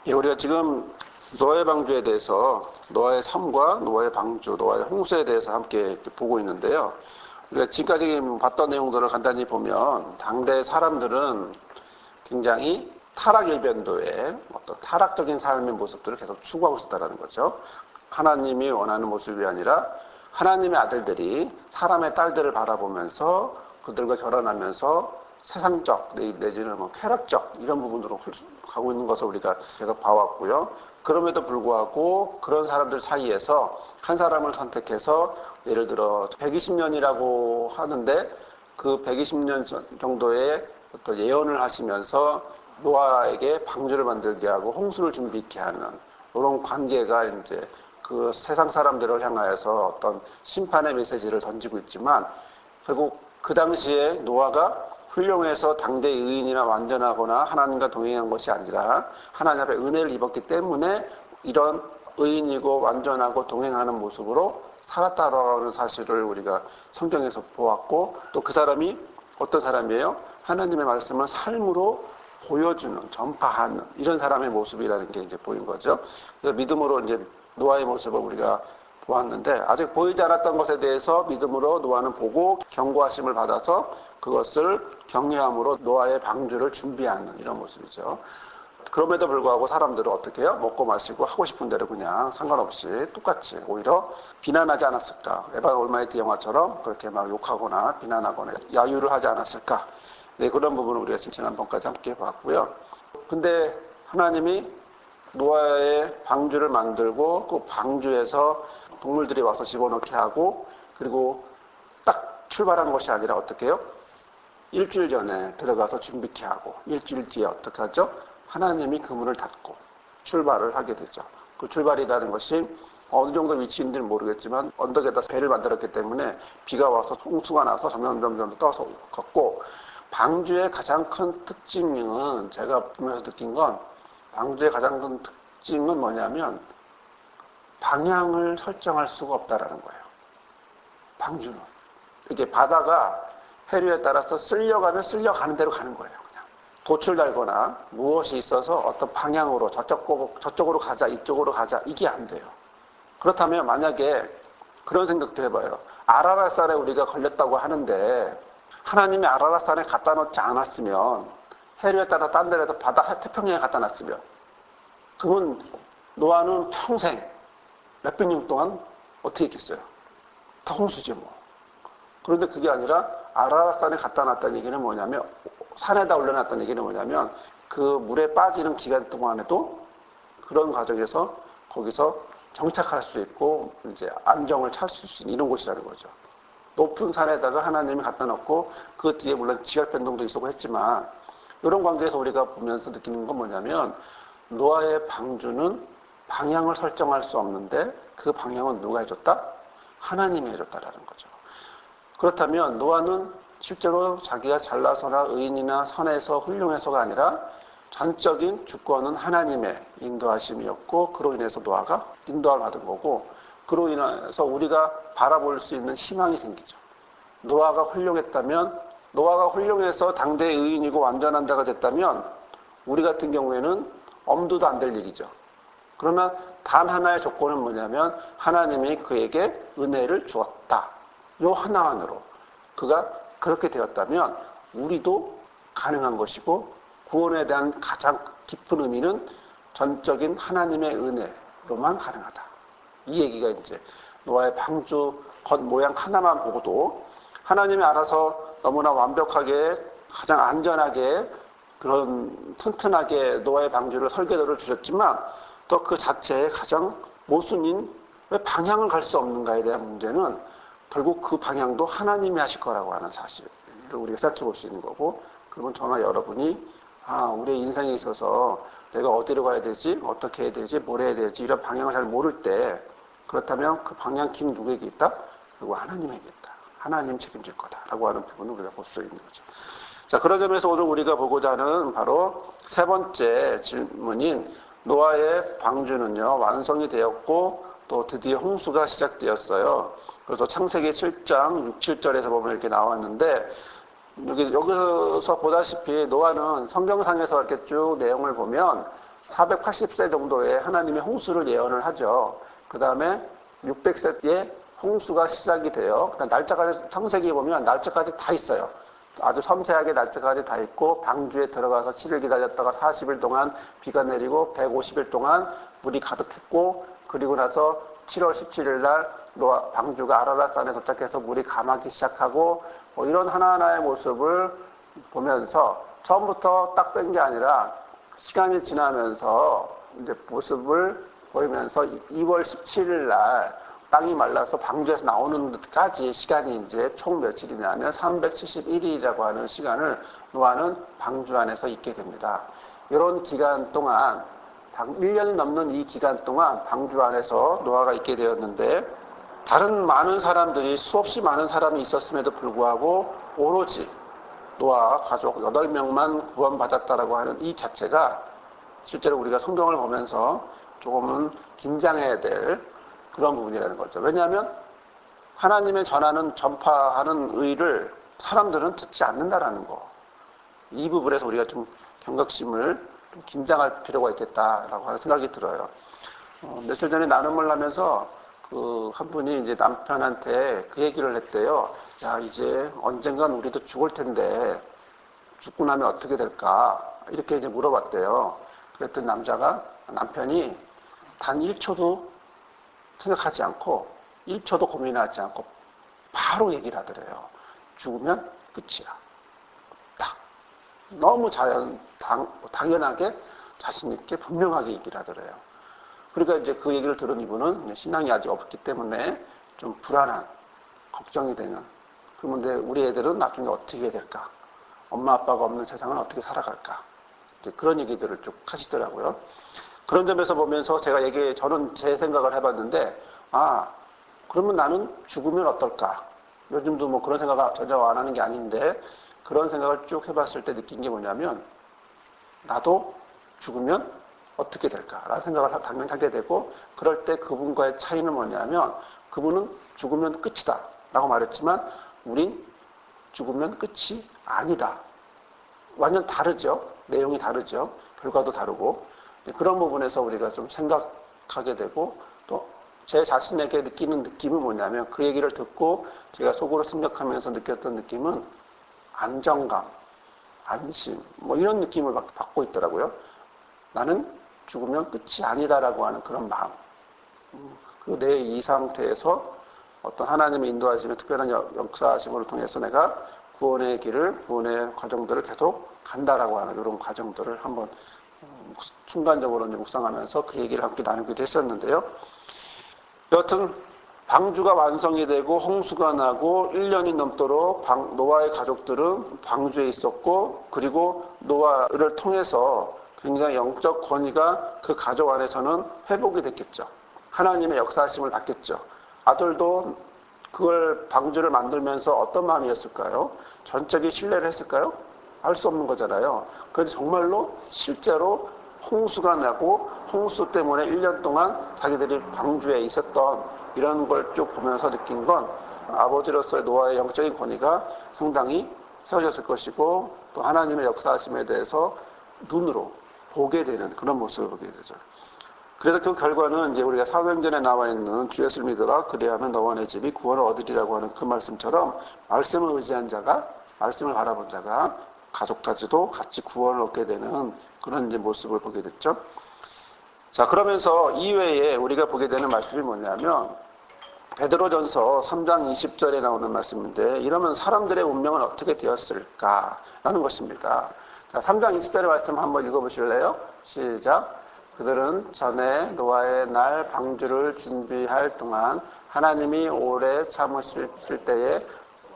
예, 우리가 지금 노아의 방주에 대해서 노아의 삶과 노아의 방주, 노아의 홍수에 대해서 함께 보고 있는데요. 우리가 지금까지 봤던 내용들을 간단히 보면 당대 사람들은 굉장히 타락 일변도의 어떤 타락적인 삶의 모습들을 계속 추구하고 있었다는 거죠. 하나님이 원하는 모습이 아니라 하나님의 아들들이 사람의 딸들을 바라보면서 그들과 결혼하면서 세상적 내지는 쾌락적 이런 부분으로 가고 있는 것을 우리가 계속 봐왔고요. 그럼에도 불구하고 그런 사람들 사이에서 한 사람을 선택해서 예를 들어 120년이라고 하는데 그 120년 정도의 어떤 예언을 하시면서 노아에게 방주를 만들게 하고 홍수를 준비케 하는 이런 관계가 이제 그 세상 사람들을 향하여서 어떤 심판의 메시지를 던지고 있지만 결국 그 당시에 노아가 훌륭해서 당대 의인이나 완전하거나 하나님과 동행한 것이 아니라 하나님 앞에 은혜를 입었기 때문에 이런 의인이고 완전하고 동행하는 모습으로 살았다라는 사실을 우리가 성경에서 보았고 또 그 사람이 어떤 사람이에요? 하나님의 말씀을 삶으로 보여주는, 전파하는 이런 사람의 모습이라는 게 이제 보인 거죠. 그래서 믿음으로 이제 노아의 모습을 우리가 보았는데 아직 보이지 않았던 것에 대해서 믿음으로 노아는 보고 경고하심을 받아서 그것을 격려함으로 노아의 방주를 준비하는 이런 모습이죠. 그럼에도 불구하고 사람들은 어떻게 해요? 먹고 마시고 하고 싶은 대로 그냥 상관없이 똑같이 오히려 비난하지 않았을까? 에바 올마이티 영화처럼 그렇게 막 욕하거나 비난하거나 야유를 하지 않았을까? 네, 그런 부분을 우리가 지난번까지 함께 봤고요. 근데 하나님이 노아의 방주를 만들고 그 방주에서 동물들이 와서 집어넣게 하고 그리고 딱 출발한 것이 아니라 어떻게 해요? 일주일 전에 들어가서 준비케 하고 일주일 뒤에 어떻게 하죠? 하나님이 그 문을 닫고 출발을 하게 되죠. 그 출발이라는 것이 어느 정도 위치인지는 모르겠지만 언덕에다 배를 만들었기 때문에 비가 와서 홍수가 나서 점점 떠서 걷고 방주의 가장 큰 특징은 제가 보면서 느낀 건 방주의 가장 큰 특징은 뭐냐면 방향을 설정할 수가 없다라는 거예요. 방주는. 이게 바다가 해류에 따라서 쓸려가는 대로 가는 거예요. 그냥. 돛을 달거나 무엇이 있어서 어떤 방향으로 저쪽으로 가자, 이쪽으로 가자 이게 안 돼요. 그렇다면 만약에 그런 생각도 해봐요. 아라랏산에 우리가 걸렸다고 하는데 하나님이 아라랏산에 갖다 놓지 않았으면 해류에 따라 딴 데에서 바다 태평양에 갖다 놨으면 그러면 노아는 평생 몇백 년 동안 어떻게 했겠어요? 다 홍수지 뭐. 그런데 그게 아니라 아라랏산에 갖다 놨다는 얘기는 뭐냐면 산에다 올려놨다는 얘기는 뭐냐면 그 물에 빠지는 기간 동안에도 그런 과정에서 거기서 정착할 수 있고 이제 안정을 찾을 수 있는 이런 곳이라는 거죠. 높은 산에다가 하나님이 갖다 놓고 그 뒤에 물론 지각 변동도 있었고 했지만 이런 관계에서 우리가 보면서 느끼는 건 뭐냐면 노아의 방주는 방향을 설정할 수 없는데 그 방향은 누가 해줬다? 하나님이 해줬다라는 거죠. 그렇다면 노아는 실제로 자기가 잘나서나 의인이나 선해서 훌륭해서가 아니라 전적인 주권은 하나님의 인도하심이었고 그로 인해서 노아가 인도함을 받은 거고 그로 인해서 우리가 바라볼 수 있는 희망이 생기죠. 노아가 훌륭해서 당대의 의인이고 완전한 자가 됐다면 우리 같은 경우에는 엄두도 안 될 일이죠. 그러나 단 하나의 조건은 뭐냐면 하나님이 그에게 은혜를 주었다. 요 하나만으로 그가 그렇게 되었다면 우리도 가능한 것이고 구원에 대한 가장 깊은 의미는 전적인 하나님의 은혜로만 가능하다. 이 얘기가 이제 노아의 방주 겉모양 하나만 보고도 하나님이 알아서 너무나 완벽하게 가장 안전하게 그런 튼튼하게 노아의 방주를 설계도를 주셨지만 또 그 자체의 가장 모순인 왜 방향을 갈 수 없는가에 대한 문제는 결국 그 방향도 하나님이 하실 거라고 하는 사실을 우리가 생각해 볼 수 있는 거고 그러면 저나 여러분이 우리의 인생에 있어서 내가 어디로 가야 되지 어떻게 해야 되지 뭘 해야 되지 이런 방향을 잘 모를 때 그렇다면 그 방향키는 누구에게 있다? 그리고 하나님에게 있다. 하나님 책임질 거다라고 하는 부분을 우리가 볼 수 있는 거죠. 자, 그런 점에서 오늘 우리가 보고자 하는 바로 세 번째 질문인 노아의 방주는요, 완성이 되었고 또 드디어 홍수가 시작되었어요. 그래서 창세기 7장 6, 7절에서 보면 이렇게 나왔는데 여기서 보다시피 노아는 성경상에서 이렇게 쭉 내용을 보면 480세 정도에 하나님의 홍수를 예언을 하죠. 그 다음에 600세에 홍수가 시작이 돼요. 날짜까지, 창세기 보면 날짜까지 다 있어요. 아주 섬세하게 날짜까지 다 있고, 방주에 들어가서 7일 기다렸다가 40일 동안 비가 내리고 150일 동안 물이 가득했고, 그리고 나서 7월 17일 날 방주가 아라랏산에 도착해서 물이 감하기 시작하고, 뭐 이런 하나하나의 모습을 보면서 처음부터 딱 뺀 게 아니라 시간이 지나면서 이제 모습을 보이면서 2월 17일 날 땅이 말라서 방주에서 나오는 데까지 시간이 이제 총 며칠이냐면 371일이라고 하는 시간을 노아는 방주 안에서 있게 됩니다. 이런 기간 동안 1년이 넘는 이 기간 동안 방주 안에서 노아가 있게 되었는데, 다른 많은 사람들이, 수없이 많은 사람이 있었음에도 불구하고 오로지 노아 가족 8명만 구원받았다라고 하는 이 자체가 실제로 우리가 성경을 보면서 조금은 긴장해야 될 그런 부분이라는 거죠. 왜냐하면 하나님의 전파하는 의를 사람들은 듣지 않는다라는 거. 이 부분에서 우리가 좀 경각심을, 좀 긴장할 필요가 있겠다라고 하는 생각이 들어요. 며칠 전에 나눔을 하면서 한 분이 이제 남편한테 그 얘기를 했대요. 야, 이제 언젠간 우리도 죽을 텐데 죽고 나면 어떻게 될까? 이렇게 이제 물어봤대요. 그랬더니 남편이 단 1초도 생각하지 않고 1초도 고민하지 않고 바로 얘기를 하더래요. 죽으면 끝이야. 딱. 너무 당연하게 자신 있게 분명하게 얘기를 하더래요. 그러니까 이제 그 얘기를 들은 이분은 신앙이 아직 없기 때문에 좀 불안한, 걱정이 되는. 그런데 우리 애들은 나중에 어떻게 해야 될까? 엄마 아빠가 없는 세상은 어떻게 살아갈까? 이제 그런 얘기들을 쭉 하시더라고요. 그런 점에서 보면서 저는 제 생각을 해봤는데, 그러면 나는 죽으면 어떨까? 요즘도 뭐 그런 생각 전혀 안 하는 게 아닌데, 그런 생각을 쭉 해봤을 때 느낀 게 뭐냐면, 나도 죽으면 어떻게 될까라는 생각을 당연히 하게 되고, 그럴 때 그분과의 차이는 뭐냐면, 그분은 죽으면 끝이다 라고 말했지만 우린 죽으면 끝이 아니다. 완전 다르죠. 내용이 다르죠. 결과도 다르고. 그런 부분에서 우리가 좀 생각하게 되고, 또 제 자신에게 느끼는 느낌은 뭐냐면, 그 얘기를 듣고 제가 속으로 생각하면서 느꼈던 느낌은 안정감, 안심, 뭐 이런 느낌을 받고 있더라고요. 나는 죽으면 끝이 아니다라고 하는 그런 마음. 그리고 내 이 상태에서 어떤 하나님의 인도하심의 특별한 역사하심을 통해서 내가 구원의 길을, 구원의 과정들을 계속 간다라고 하는 이런 과정들을 한번 순간적으로 묵상하면서 그 얘기를 함께 나누기도 했었는데요. 여하튼 방주가 완성이 되고 홍수가 나고 1년이 넘도록 노아의 가족들은 방주에 있었고, 그리고 노아를 통해서 굉장히 영적 권위가 그 가족 안에서는 회복이 됐겠죠. 하나님의 역사하심을 받겠죠. 아들도 그걸 방주를 만들면서 어떤 마음이었을까요? 전적인 신뢰를 했을까요? 알 수 없는 거잖아요. 그런데 정말로 실제로 홍수가 나고 홍수 때문에 1년 동안 자기들이 방주에 있었던 이런 걸 쭉 보면서 느낀 건, 아버지로서의 노아의 영적인 권위가 상당히 세워졌을 것이고, 또 하나님의 역사하심에 대해서 눈으로 보게 되는 그런 모습을 보게 되죠. 그래서 그 결과는 이제 우리가 사도행전에 나와 있는 주 예수를 믿으라 그리하면 너와 내 집이 구원을 얻으리라고 하는 그 말씀처럼, 말씀을 의지한 자가, 말씀을 바라본 자가 가족까지도 같이 구원을 얻게 되는 그런 이제 모습을 보게 됐죠. 자, 그러면서 이외에 우리가 보게 되는 말씀이 뭐냐면, 베드로전서 3장 20절에 나오는 말씀인데, 이러면 사람들의 운명은 어떻게 되었을까라는 것입니다. 자, 3장 20절의 말씀 한번 읽어보실래요? 시작. 그들은 전에 노아의 날 방주를 준비할 동안 하나님이 오래 참으실 때에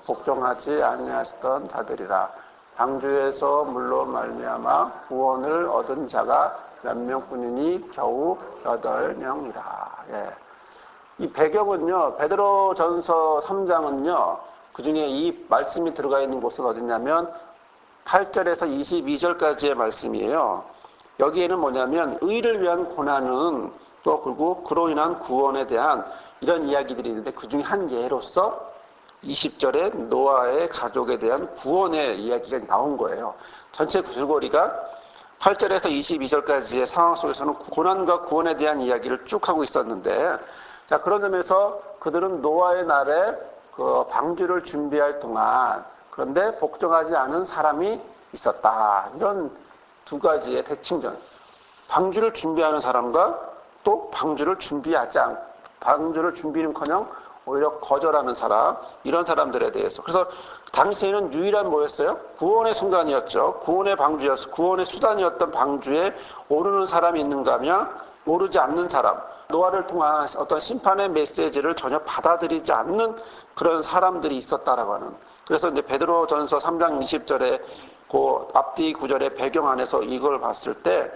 복종하지 아니하시던 자들이라. 방주에서 물로 말미암아 구원을 얻은 자가 몇 명뿐이니 겨우 8명이라. 예. 이 배경은요, 베드로전서 3장은요, 그 중에 이 말씀이 들어가 있는 곳은 어디냐면 8절에서 22절까지의 말씀이에요. 여기에는 뭐냐면 의를 위한 고난은, 또 그리고 그로 인한 구원에 대한 이런 이야기들이 있는데, 그 중에 한 예로서 20절에 노아의 가족에 대한 구원의 이야기가 나온 거예요. 전체 줄거리가 8절에서 22절까지의 상황 속에서는 고난과 구원에 대한 이야기를 쭉 하고 있었는데, 자, 그런 점에서 그들은 노아의 날에 그 방주를 준비할 동안 그런데 복종하지 않은 사람이 있었다. 이런 두 가지의 대칭전. 방주를 준비하는 사람과 또 방주를 준비는커녕 오히려 거절하는 사람, 이런 사람들에 대해서. 그래서 당시에는 유일한 뭐였어요? 구원의 순간이었죠. 구원의 방주였어. 구원의 수단이었던 방주에 오르는 사람이 있는가 하면 오르지 않는 사람, 노아를 통한 어떤 심판의 메시지를 전혀 받아들이지 않는 그런 사람들이 있었다라고 하는. 그래서 이제 베드로전서 3장 20절에 그 앞뒤 구절의 배경 안에서 이걸 봤을 때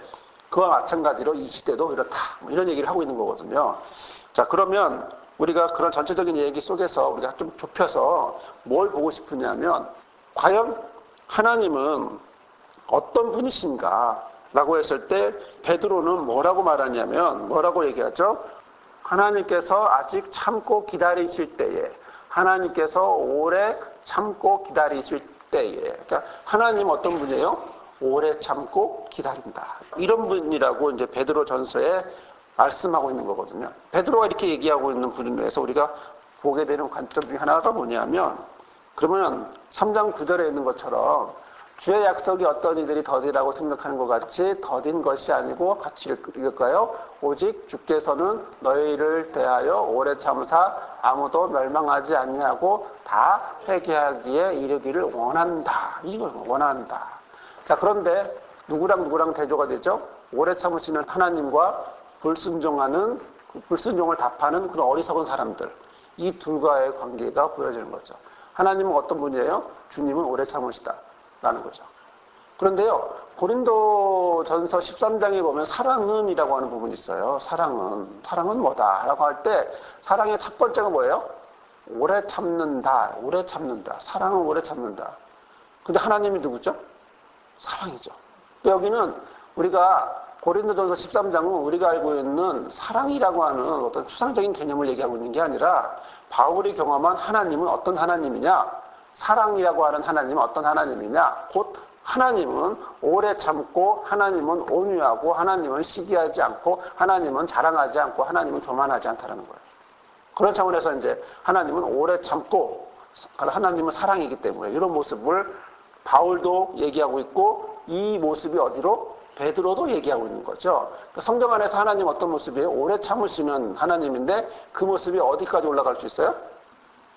그와 마찬가지로 이 시대도 이렇다. 이런 얘기를 하고 있는 거거든요. 자, 그러면 우리가 그런 전체적인 얘기 속에서 우리가 좀 좁혀서 뭘 보고 싶으냐면, 과연 하나님은 어떤 분이신가? 라고 했을 때 베드로는 뭐라고 말하냐면, 뭐라고 얘기하죠? 하나님께서 아직 참고 기다리실 때에, 하나님께서 오래 참고 기다리실 때에. 그러니까 하나님 어떤 분이에요? 오래 참고 기다린다. 이런 분이라고 이제 베드로전서에 말씀하고 있는 거거든요. 베드로가 이렇게 얘기하고 있는 분에서 우리가 보게 되는 관점 중에 하나가 뭐냐면, 그러면 3장 9절에 있는 것처럼 주의 약속이 어떤 이들이 더디라고 생각하는 것 같이 더딘 것이 아니고 같이 읽을까요? 오직 주께서는 너희를 대하여 오래 참으사 아무도 멸망하지 아니하고 다 회개하기에 이르기를 원한다. 이걸 원한다. 자, 그런데 누구랑 대조가 되죠? 오래 참으시는 하나님과 불순종을 답하는 그런 어리석은 사람들, 이 둘과의 관계가 보여지는 거죠. 하나님은 어떤 분이에요? 주님은 오래 참으시다라는 거죠. 그런데요, 고린도전서 13장에 보면 사랑은이라고 하는 부분이 있어요. 사랑은 뭐다라고 할 때 사랑의 첫 번째가 뭐예요? 오래 참는다. 사랑은 오래 참는다. 근데 하나님이 누구죠? 사랑이죠. 여기는 우리가 고린도전서 13장은 우리가 알고 있는 사랑이라고 하는 어떤 추상적인 개념을 얘기하고 있는 게 아니라 바울이 경험한 하나님은 어떤 하나님이냐? 사랑이라고 하는 하나님은 어떤 하나님이냐? 곧 하나님은 오래 참고, 하나님은 온유하고, 하나님은 시기하지 않고, 하나님은 자랑하지 않고, 하나님은 교만하지 않다는 거예요. 그런 차원에서 이제 하나님은 오래 참고, 하나님은 사랑이기 때문에 이런 모습을 바울도 얘기하고 있고, 이 모습이 어디로? 베드로도 얘기하고 있는 거죠. 그러니까 성경 안에서 하나님 어떤 모습이에요? 오래 참으시는 하나님인데 그 모습이 어디까지 올라갈 수 있어요?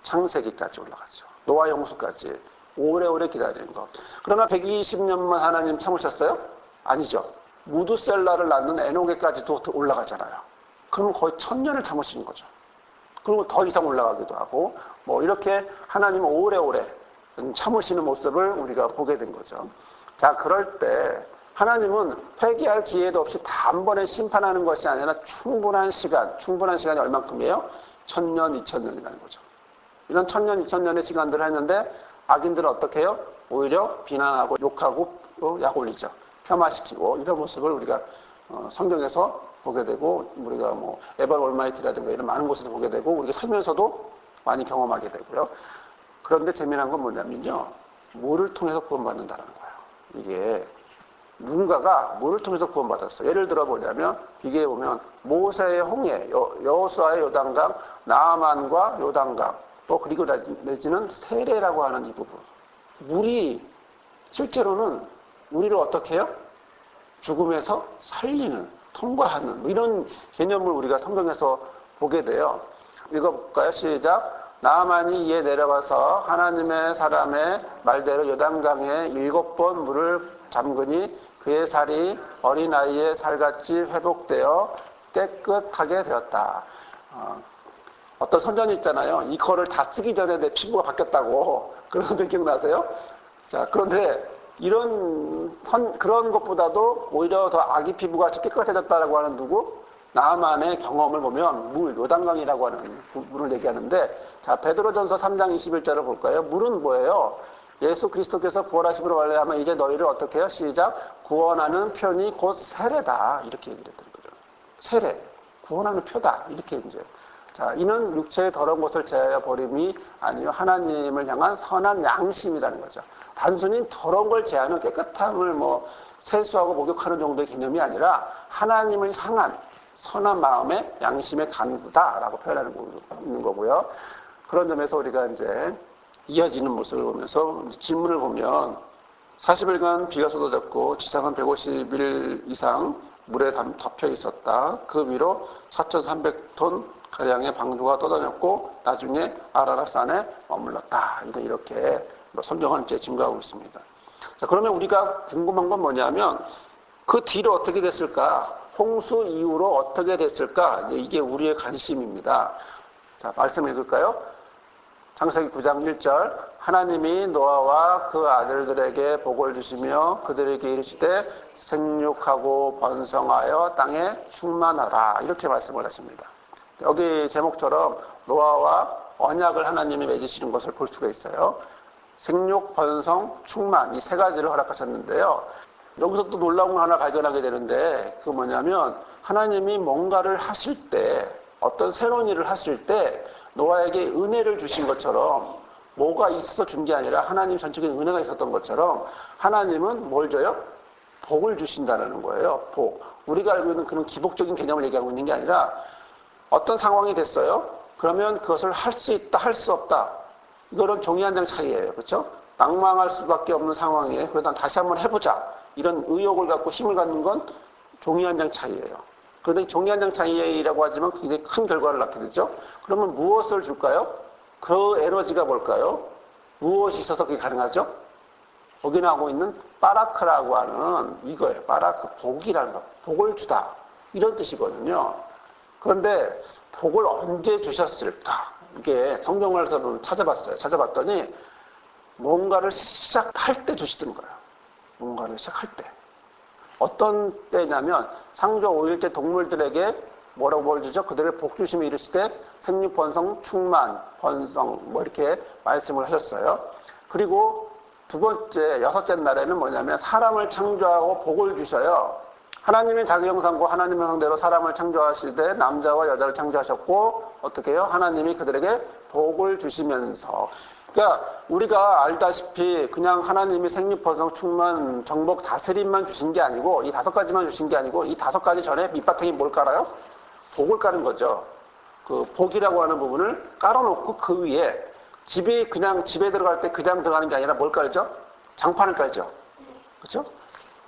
창세기까지 올라가죠. 노아 홍수까지 오래오래 기다리는 것. 그러나 120년만 하나님 참으셨어요? 아니죠. 무두셀라를 낳는 에녹에까지도 올라가잖아요. 그러면 거의 1000년을 참으시는 거죠. 그리고 더 이상 올라가기도 하고 뭐 이렇게 하나님은 오래오래 참으시는 모습을 우리가 보게 된 거죠. 자, 그럴 때 하나님은 회개할 기회도 없이 단번에 심판하는 것이 아니라 충분한 시간이 얼만큼이에요? 1000년, 2000년이라는 거죠. 이런 1000년, 2000년의 시간들을 했는데 악인들은 어떻게 해요? 오히려 비난하고 욕하고 약 올리죠. 폄하시키고 이런 모습을 우리가 성경에서 보게 되고, 우리가 뭐 에벌 올마이티라든가 이런 많은 곳에서 보게 되고 우리가 살면서도 많이 경험하게 되고요. 그런데 재미난 건 뭐냐면요, 물을 통해서 구원받는다는 거예요. 이게 누군가가 물을 통해서 구원받았어요. 예를 들어 보자면 비교해 보면 모세의 홍해, 여호수아의 요단강, 나아만과 요단강, 또 그리고 내지는 세례라고 하는 이 부분. 물이 실제로는 우리를 어떻게 해요? 죽음에서 살리는, 통과하는 이런 개념을 우리가 성경에서 보게 돼요. 읽어볼까요? 시작. 나아만이 이에 내려가서 하나님의 사람의 말대로 요단강에 7번 물을 잠그니 그의 살이 어린아이의 살같이 회복되어 깨끗하게 되었다. 어떤 선전이 있잖아요. 이거를 다 쓰기 전에 내 피부가 바뀌었다고. 그런 선전 기억나세요? 자, 그런데 그런 것보다도 오히려 더 아기 피부가 깨끗해졌다라고 하는 누구? 나아만의 경험을 보면 요단강이라고 하는 물을 얘기하는데, 자, 베드로전서 3장 21절을 볼까요? 물은 뭐예요? 예수 그리스도께서 부활하심으로 말미암아 이제 너희를 어떻게 해요? 시작. 구원하는 편이 곧 세례다. 이렇게 얘기를 했던 거죠. 세례, 구원하는 표다. 이렇게 이제. 자, 이는 육체의 더러운 것을 제하여 버림이 아니요 하나님을 향한 선한 양심이라는 거죠. 단순히 더러운 걸 제하는 깨끗함을 세수하고 목욕하는 정도의 개념이 아니라 하나님을 향한 선한 마음의 양심의 간구다라고 표현하는 있는 거고요. 그런 점에서 우리가 이제 이어지는 모습을 보면서 질문을 보면 40일간 비가 쏟아졌고 지상은 150일 이상 물에 덮여 있었다. 그 위로 4,300톤 가량의 방주가 떠다녔고 나중에 아라랏산에 머물렀다. 이렇게 성경은 이제 증거하고 있습니다. 자, 그러면 우리가 궁금한 건 뭐냐면 그 뒤로 어떻게 됐을까? 홍수 이후로 어떻게 됐을까? 이게 우리의 관심입니다. 자, 말씀 읽을까요? 창세기 9장 1절 하나님이 노아와 그 아들들에게 복을 주시며 그들에게 이르시되 생육하고 번성하여 땅에 충만하라 이렇게 말씀을 하십니다. 여기 제목처럼 노아와 언약을 하나님이 맺으시는 것을 볼 수가 있어요. 생육, 번성, 충만 이 세 가지를 허락하셨는데요. 여기서 또 놀라운 걸 하나 발견하게 되는데 그게 뭐냐면 하나님이 뭔가를 하실 때 어떤 새로운 일을 하실 때 노아에게 은혜를 주신 것처럼 뭐가 있어서 준 게 아니라 하나님 전적인 은혜가 있었던 것처럼 하나님은 뭘 줘요? 복을 주신다는 거예요. 복. 우리가 알고 있는 그런 기복적인 개념을 얘기하고 있는 게 아니라 어떤 상황이 됐어요? 그러면 그것을 할 수 있다, 할 수 없다. 이거는 종이 한 장 차이예요. 그렇죠? 낭망할 수밖에 없는 상황에 그러다 다시 한번 해보자. 이런 의욕을 갖고 힘을 갖는 건 종이 한 장 차이예요. 그런데 종이 한 장 차이라고 하지만 굉장히 큰 결과를 낳게 되죠. 그러면 무엇을 줄까요? 그 에너지가 뭘까요? 무엇이 있어서 그게 가능하죠? 거기 나오고 있는 바라크라고 하는 이거예요. 바라크, 복이라는 거. 복을 주다. 이런 뜻이거든요. 그런데 복을 언제 주셨을까? 이게 성경을 찾아봤어요. 찾아봤더니 뭔가를 시작할 때 주시던 거예요. 뭔가를 시작할 때. 어떤 때냐면 창조 5일째 동물들에게 뭐라고 뭘 주죠? 그들의 복 주심이 이르시되 생육, 번성, 충만, 번성 이렇게 말씀을 하셨어요. 그리고 두 번째, 여섯째 날에는 뭐냐면 사람을 창조하고 복을 주셔요. 하나님의 자기 형상과 하나님의 형대로 사람을 창조하시되 남자와 여자를 창조하셨고 어떻게 해요? 하나님이 그들에게 복을 주시면서 그러니까 우리가 알다시피 그냥 하나님이 생육, 번성, 충만, 정복, 다스림만 주신 게 아니고 이 5가지만 주신 게 아니고 이 5가지 전에 밑바탕이 뭘 깔아요? 복을 까는 거죠. 그 복이라고 하는 부분을 깔아놓고 그 위에 집에 들어갈 때 그냥 들어가는 게 아니라 뭘 깔죠? 장판을 깔죠. 그렇죠?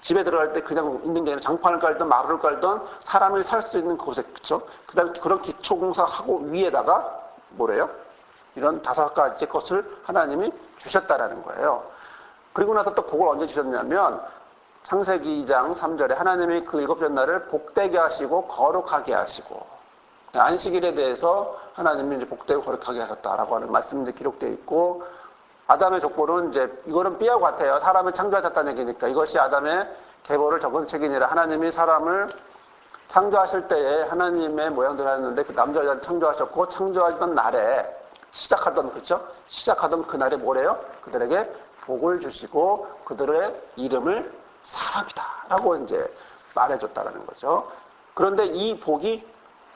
집에 들어갈 때 그냥 있는 게 아니라 장판을 깔든 마루를 깔든 사람이 살 수 있는 곳에 그렇죠? 그다음에 그런 기초공사하고 위에다가 뭐래요? 이런 5가지 것을 하나님이 주셨다라는 거예요. 그리고 나서 또 복을 언제 주셨냐면 창세기 2장 3절에 하나님이 그 7째 날을 복되게 하시고 거룩하게 하시고 안식일에 대해서 하나님이 이제 복되고 거룩하게 하셨다라고 하는 말씀이 기록되어 있고 아담의 족보는 이제 이거는 B와 같아요. 사람을 창조하셨다는 얘기니까 이것이 아담의 계보를 적은 책이니라. 하나님이 사람을 창조하실 때에 하나님의 모양대로 하였는데 그 남자 여자를 창조하셨고 창조하던 날에 시작하던 그날에 뭐래요? 그들에게 복을 주시고 그들의 이름을 사람이다라고 이제 말해줬다라는 거죠. 그런데 이 복이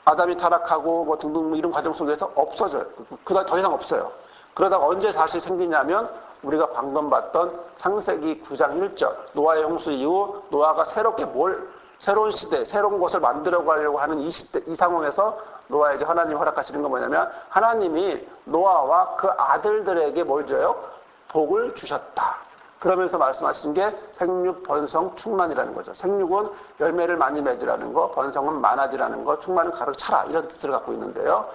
아담이 타락하고 등등 이런 과정 속에서 없어져요. 그다음 더 이상 없어요. 그러다가 언제 다시 생기냐면 우리가 방금 봤던 창세기 9장 1절 노아의 홍수 이후 노아가 새로운 시대, 새로운 것을 만들어 가려고 하는 이 상황에서 노아에게 하나님이 허락하시는 건 뭐냐면 하나님이 노아와 그 아들들에게 뭘 줘요? 복을 주셨다. 그러면서 말씀하신 게 생육, 번성, 충만이라는 거죠. 생육은 열매를 많이 맺으라는 거, 번성은 많아지라는 거, 충만은 가득 차라 이런 뜻을 갖고 있는데요.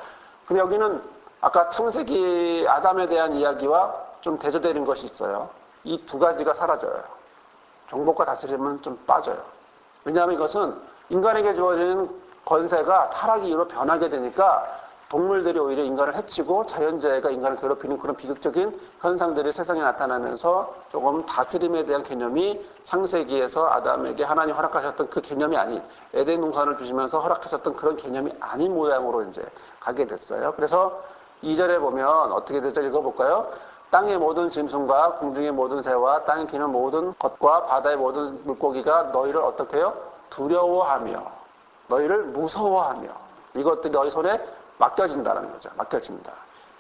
근데 여기는 아까 창세기 아담에 대한 이야기와 좀 대조되는 것이 있어요. 이 2가지가 사라져요. 정복과 다스림은 좀 빠져요. 왜냐하면 이것은 인간에게 주어진 권세가 타락 이후로 변하게 되니까 동물들이 오히려 인간을 해치고 자연재해가 인간을 괴롭히는 그런 비극적인 현상들이 세상에 나타나면서 조금 다스림에 대한 개념이 창세기에서 아담에게 하나님 허락하셨던 그 개념이 아닌 에덴 동산을 주시면서 허락하셨던 그런 개념이 아닌 모양으로 이제 가게 됐어요. 그래서 2절에 보면 어떻게 되죠? 읽어볼까요? 땅의 모든 짐승과 공중의 모든 새와 땅에 기는 모든 것과 바다의 모든 물고기가 너희를 어떻게 해요? 두려워하며 너희를 무서워하며 이것들이 너희 손에 맡겨진다는 거죠. 맡겨진다.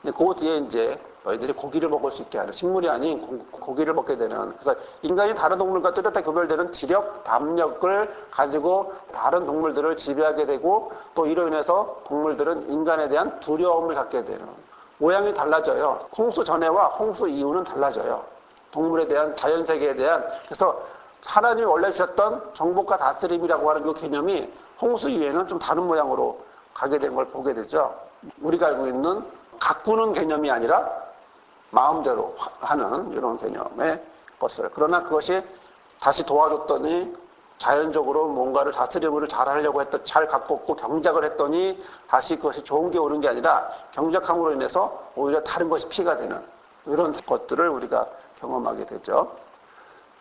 근데 그 뒤에 이제 너희들이 고기를 먹을 수 있게 하는, 식물이 아닌 고기를 먹게 되는, 그래서 인간이 다른 동물과 뚜렷하게 구별되는 지력, 담력을 가지고 다른 동물들을 지배하게 되고, 또 이로 인해서 동물들은 인간에 대한 두려움을 갖게 되는, 모양이 달라져요. 홍수 전에와 홍수 이후는 달라져요. 동물에 대한, 자연세계에 대한. 그래서 하나님이 원래 주셨던 정복과 다스림이라고 하는 그 개념이 홍수 이후에는 좀 다른 모양으로 가게 된 걸 보게 되죠. 우리가 알고 있는 가꾸는 개념이 아니라 마음대로 하는 이런 개념의 것을. 그러나 그것이 다시 도와줬더니 자연적으로 뭔가를 다스림을 잘 하려고 했던, 잘 가꿨고 경작을 했더니 다시 그것이 좋은 게 오는 게 아니라 경작함으로 인해서 오히려 다른 것이 피해가 되는 이런 것들을 우리가 경험하게 되죠.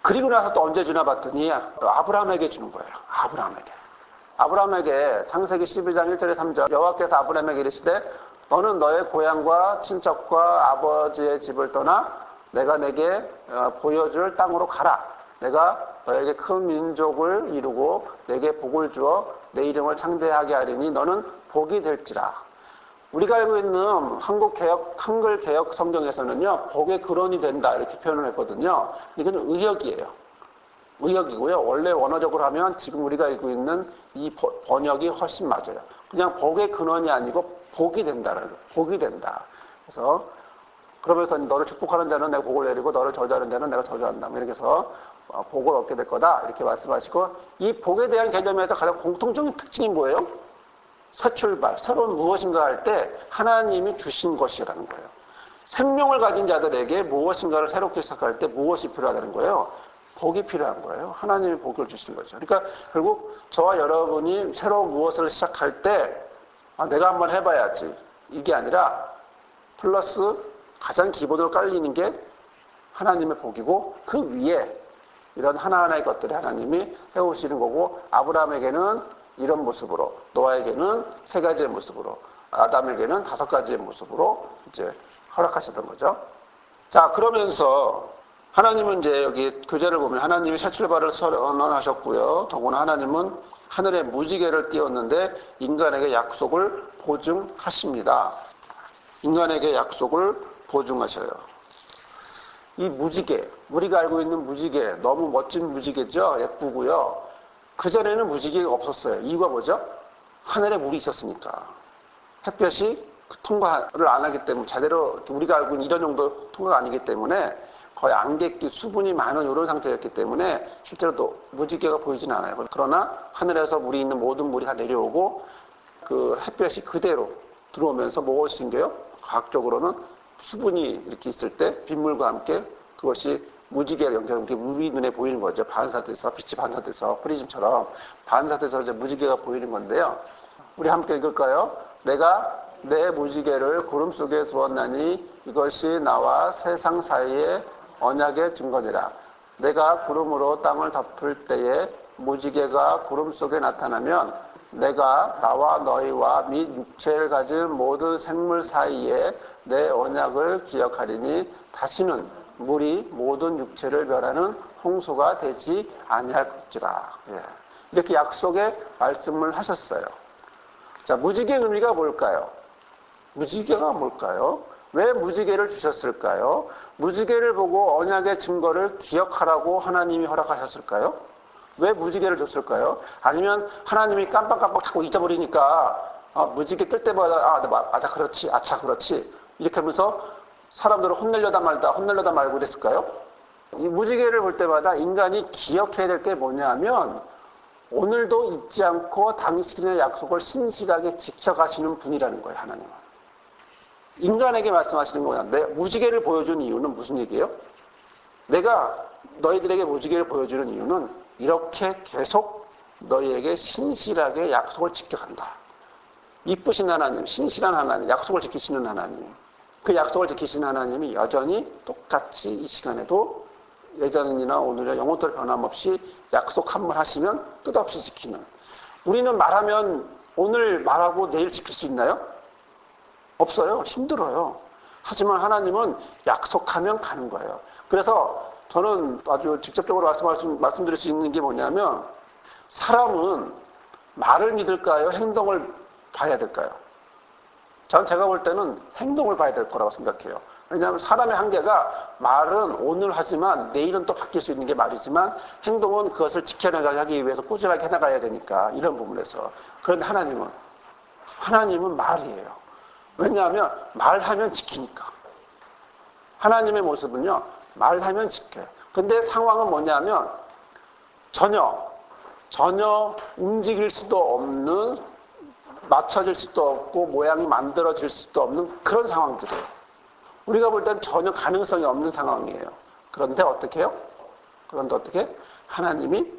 그리고 나서 또 언제 주나 봤더니 아브라함에게 주는 거예요. 아브라함에게 창세기 12장 1절에 3절 여호와께서 아브라함에게 이르시되 너는 너의 고향과 친척과 아버지의 집을 떠나 내가 내게 보여줄 땅으로 가라. 내가 너에게 큰 민족을 이루고 내게 복을 주어 내 이름을 창대하게 하리니 너는 복이 될지라. 우리가 알고 있는 한글 개혁 성경에서는요, 복의 근원이 된다 이렇게 표현을 했거든요. 이건 의역이에요. 의역이고요. 원래 원어적으로 하면 지금 우리가 알고 있는 이 번역이 훨씬 맞아요. 그냥 복의 근원이 아니고 복이 된다는 거예요. 복이 된다. 그래서 그러면서 너를 축복하는 자는 내가 복을 내리고 너를 저주하는 자는 내가 저주한다. 이렇게 해서 복을 얻게 될 거다. 이렇게 말씀하시고, 이 복에 대한 개념에서 가장 공통적인 특징이 뭐예요? 새 출발, 새로운 무엇인가 할 때 하나님이 주신 것이라는 거예요. 생명을 가진 자들에게 무엇인가를 새롭게 시작할 때 무엇이 필요하다는 거예요? 복이 필요한 거예요. 하나님이 복을 주신 거죠. 그러니까 결국 저와 여러분이 새로운 무엇을 시작할 때 내가 한번 해봐야지. 이게 아니라 플러스 가장 기본으로 깔리는 게 하나님의 복이고 그 위에 이런 하나하나의 것들을 하나님이 세우시는 거고, 아브라함에게는 이런 모습으로, 노아에게는 3가지의 모습으로, 아담에게는 5가지의 모습으로 이제 허락하셨던 거죠. 자, 그러면서 하나님은 이제 여기 교재를 보면 하나님이 새 출발을 선언하셨고요. 더구나 하나님은 하늘에 무지개를 띄웠는데 인간에게 약속을 보증하십니다. 인간에게 약속을 보증하셔요. 이 무지개, 우리가 알고 있는 무지개, 너무 멋진 무지개죠. 예쁘고요. 그전에는 무지개가 없었어요. 이유가 뭐죠? 하늘에 물이 있었으니까. 햇볕이 통과를 안 하기 때문에, 제대로 우리가 알고 있는 이런 정도 통과가 아니기 때문에 거의 안개기, 수분이 많은 이런 상태였기 때문에 실제로 또 무지개가 보이진 않아요. 그러나 하늘에서 물이 있는 모든 물이 다 내려오고 그 햇볕이 그대로 들어오면서 무엇이 생겨요? 과학적으로는 수분이 이렇게 있을 때 빗물과 함께 그것이 무지개를 연결하면 물이 눈에 보이는 거죠. 반사돼서, 빛이 반사돼서, 프리즘처럼 반사돼서 이제 무지개가 보이는 건데요. 우리 함께 읽을까요? 내가 내 무지개를 구름 속에 두었나니 이것이 나와 세상 사이의 언약의 증거니라. 내가 구름으로 땅을 덮을 때에 무지개가 구름 속에 나타나면 내가 나와 너희와 및 육체를 가진 모든 생물 사이에 내 언약을 기억하리니 다시는 물이 모든 육체를 멸하는 홍수가 되지 아니할 것이라. 이렇게 약속의 말씀을 하셨어요. 자, 무지개의 의미가 뭘까요? 무지개가 뭘까요? 왜 무지개를 주셨을까요? 무지개를 보고 언약의 증거를 기억하라고 하나님이 허락하셨을까요? 왜 무지개를 줬을까요? 아니면 하나님이 깜빡깜빡 자꾸 잊어버리니까 무지개 뜰 때마다 맞아 그렇지, 아차 그렇지 이렇게 하면서 사람들을 혼내려다 말고 그랬을까요? 이 무지개를 볼 때마다 인간이 기억해야 될 게 뭐냐면 오늘도 잊지 않고 당신의 약속을 신실하게 지켜가시는 분이라는 거예요. 하나님은. 인간에게 말씀하시는 거야. 내 무지개를 보여준 이유는 무슨 얘기예요? 내가 너희들에게 무지개를 보여주는 이유는 이렇게 계속 너희에게 신실하게 약속을 지켜간다. 이쁘신 하나님, 신실한 하나님, 약속을 지키시는 하나님. 그 약속을 지키시는 하나님이 여전히 똑같이 이 시간에도 예전이나 오늘이나 영원토록 변함없이 약속 한 번 하시면 끝없이 지키는. 우리는 말하면 오늘 말하고 내일 지킬 수 있나요? 없어요. 힘들어요. 하지만 하나님은 약속하면 가는 거예요. 그래서 저는 아주 직접적으로 말씀드릴 수 있는 게 뭐냐면 사람은 말을 믿을까요? 행동을 봐야 될까요? 제가 볼 때는 행동을 봐야 될 거라고 생각해요. 왜냐하면 사람의 한계가 말은 오늘 하지만 내일은 또 바뀔 수 있는 게 말이지만 행동은 그것을 지켜나가기 위해서 꾸준하게 해나가야 되니까 이런 부분에서. 그런데 하나님은 말이에요. 왜냐하면 말하면 지키니까. 하나님의 모습은요, 말하면 지켜요. 근데 상황은 뭐냐면 전혀 움직일 수도 없는, 맞춰질 수도 없고 모양이 만들어질 수도 없는 그런 상황들이에요. 우리가 볼 때는 전혀 가능성이 없는 상황이에요. 그런데 어떻게 해요? 하나님이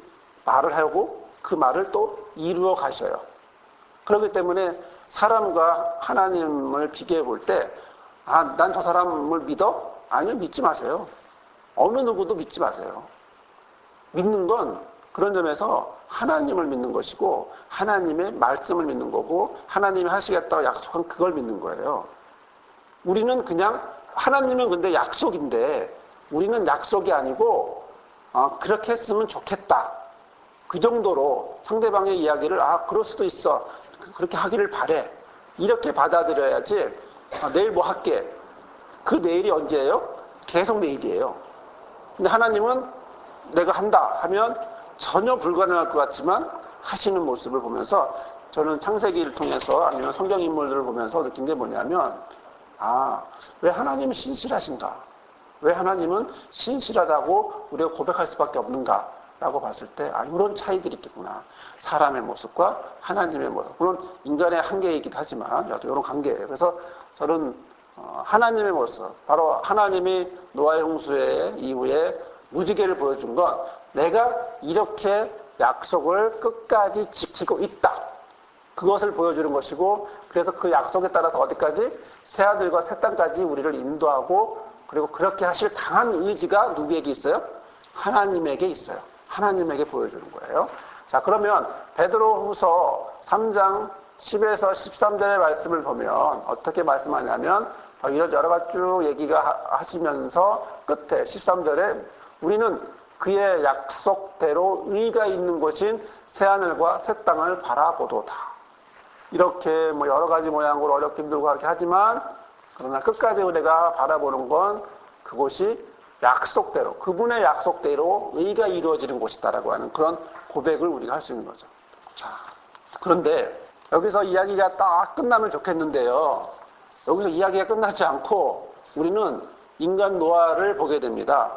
말을 하고 그 말을 또 이루어 가셔요. 그렇기 때문에 사람과 하나님을 비교해 볼 때, 난 저 사람을 믿어? 아니요, 믿지 마세요. 어느 누구도 믿지 마세요. 믿는 건 그런 점에서 하나님을 믿는 것이고 하나님의 말씀을 믿는 거고 하나님이 하시겠다고 약속한 그걸 믿는 거예요. 우리는 그냥, 하나님은 근데 약속인데 우리는 약속이 아니고 그렇게 했으면 좋겠다. 그 정도로 상대방의 이야기를 그럴 수도 있어. 그렇게 하기를 바래. 이렇게 받아들여야지 내일 뭐 할게. 그 내일이 언제예요? 계속 내일이에요. 근데 하나님은 내가 한다 하면 전혀 불가능할 것 같지만 하시는 모습을 보면서 저는 창세기를 통해서 아니면 성경 인물들을 보면서 느낀 게 뭐냐면 왜 하나님은 신실하신가? 왜 하나님은 신실하다고 우리가 고백할 수밖에 없는가? 라고 봤을 때 이런 차이들이 있겠구나. 사람의 모습과 하나님의 모습. 물론 인간의 한계이기도 하지만 이런 관계예요. 그래서 저는 하나님의 모습, 바로 하나님이 노아의 홍수의 이후에 무지개를 보여준 건 내가 이렇게 약속을 끝까지 지키고 있다. 그것을 보여주는 것이고, 그래서 그 약속에 따라서 어디까지? 새하늘과 새 땅까지 우리를 인도하고, 그리고 그렇게 하실 강한 의지가 누구에게 있어요? 하나님에게 있어요. 하나님에게 보여주는 거예요. 자, 그러면 베드로후서 3장 10에서 13절의 말씀을 보면 어떻게 말씀하냐면 이런 여러 가지 쭉 얘기가 하시면서 끝에 13절에 우리는 그의 약속대로 의가 있는 곳인 새하늘과 새 땅을 바라보도다. 이렇게 여러 가지 모양으로 어렵게 힘들고 그렇게 하지만 그러나 끝까지 우리가 바라보는 건 그곳이 약속대로, 그분의 약속대로 의가 이루어지는 곳이다라고 하는 그런 고백을 우리가 할 수 있는 거죠. 자, 그런데 여기서 이야기가 딱 끝나면 좋겠는데요. 여기서 이야기가 끝나지 않고 우리는 인간 노아를 보게 됩니다.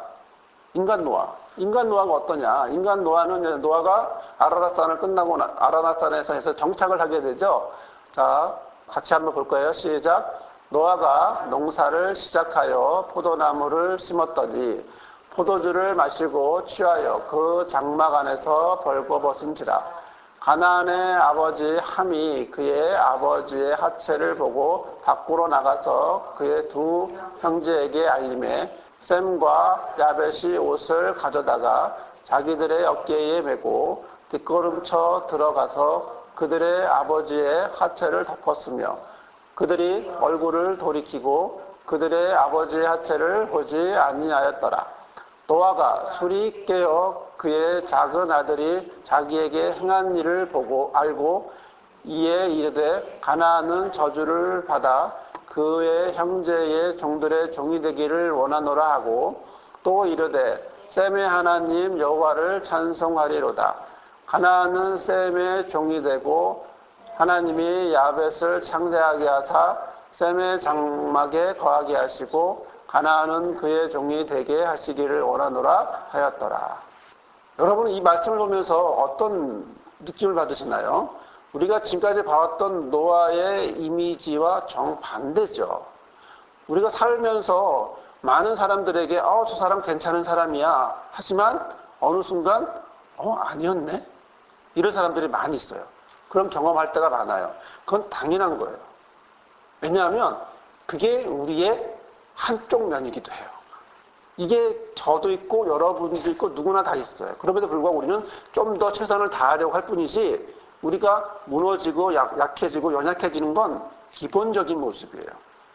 인간 노아가 어떠냐? 인간 노아는 노아가 아라랏산을 끝나고 아라랏산에서 해서 정착을 하게 되죠. 자, 같이 한번 볼 거예요. 시작. 노아가 농사를 시작하여 포도나무를 심었더니 포도주를 마시고 취하여 그 장막 안에서 벌거벗은지라. 가나안의 아버지 함이 그의 아버지의 하체를 보고 밖으로 나가서 그의 두 형제에게 알림해 셈과 야벳이 옷을 가져다가 자기들의 어깨에 메고 뒷걸음쳐 들어가서 그들의 아버지의 하체를 덮었으며 그들이 얼굴을 돌이키고 그들의 아버지의 하체를 보지 아니하였더라. 노아가 술이 깨어 그의 작은 아들이 자기에게 행한 일을 보고 알고 이에 이르되 가나안은 저주를 받아 그의 형제의 종들의 종이 되기를 원하노라 하고 또 이르되 셈의 하나님 여호와를 찬송하리로다. 가나안은 셈의 종이 되고 하나님이 야벳을 창대하게 하사 셈의 장막에 거하게 하시고 가나안은 그의 종이 되게 하시기를 원하노라 하였더라. 여러분 이 말씀을 보면서 어떤 느낌을 받으시나요? 우리가 지금까지 봐왔던 노아의 이미지와 정반대죠. 우리가 살면서 많은 사람들에게 저 사람 괜찮은 사람이야 하지만 어느 순간 아니었네? 이런 사람들이 많이 있어요. 그럼 경험할 때가 많아요. 그건 당연한 거예요. 왜냐하면 그게 우리의 한쪽 면이기도 해요. 이게 저도 있고 여러분도 있고 누구나 다 있어요. 그럼에도 불구하고 우리는 좀 더 최선을 다하려고 할 뿐이지 우리가 무너지고 약해지고 연약해지는 건 기본적인 모습이에요.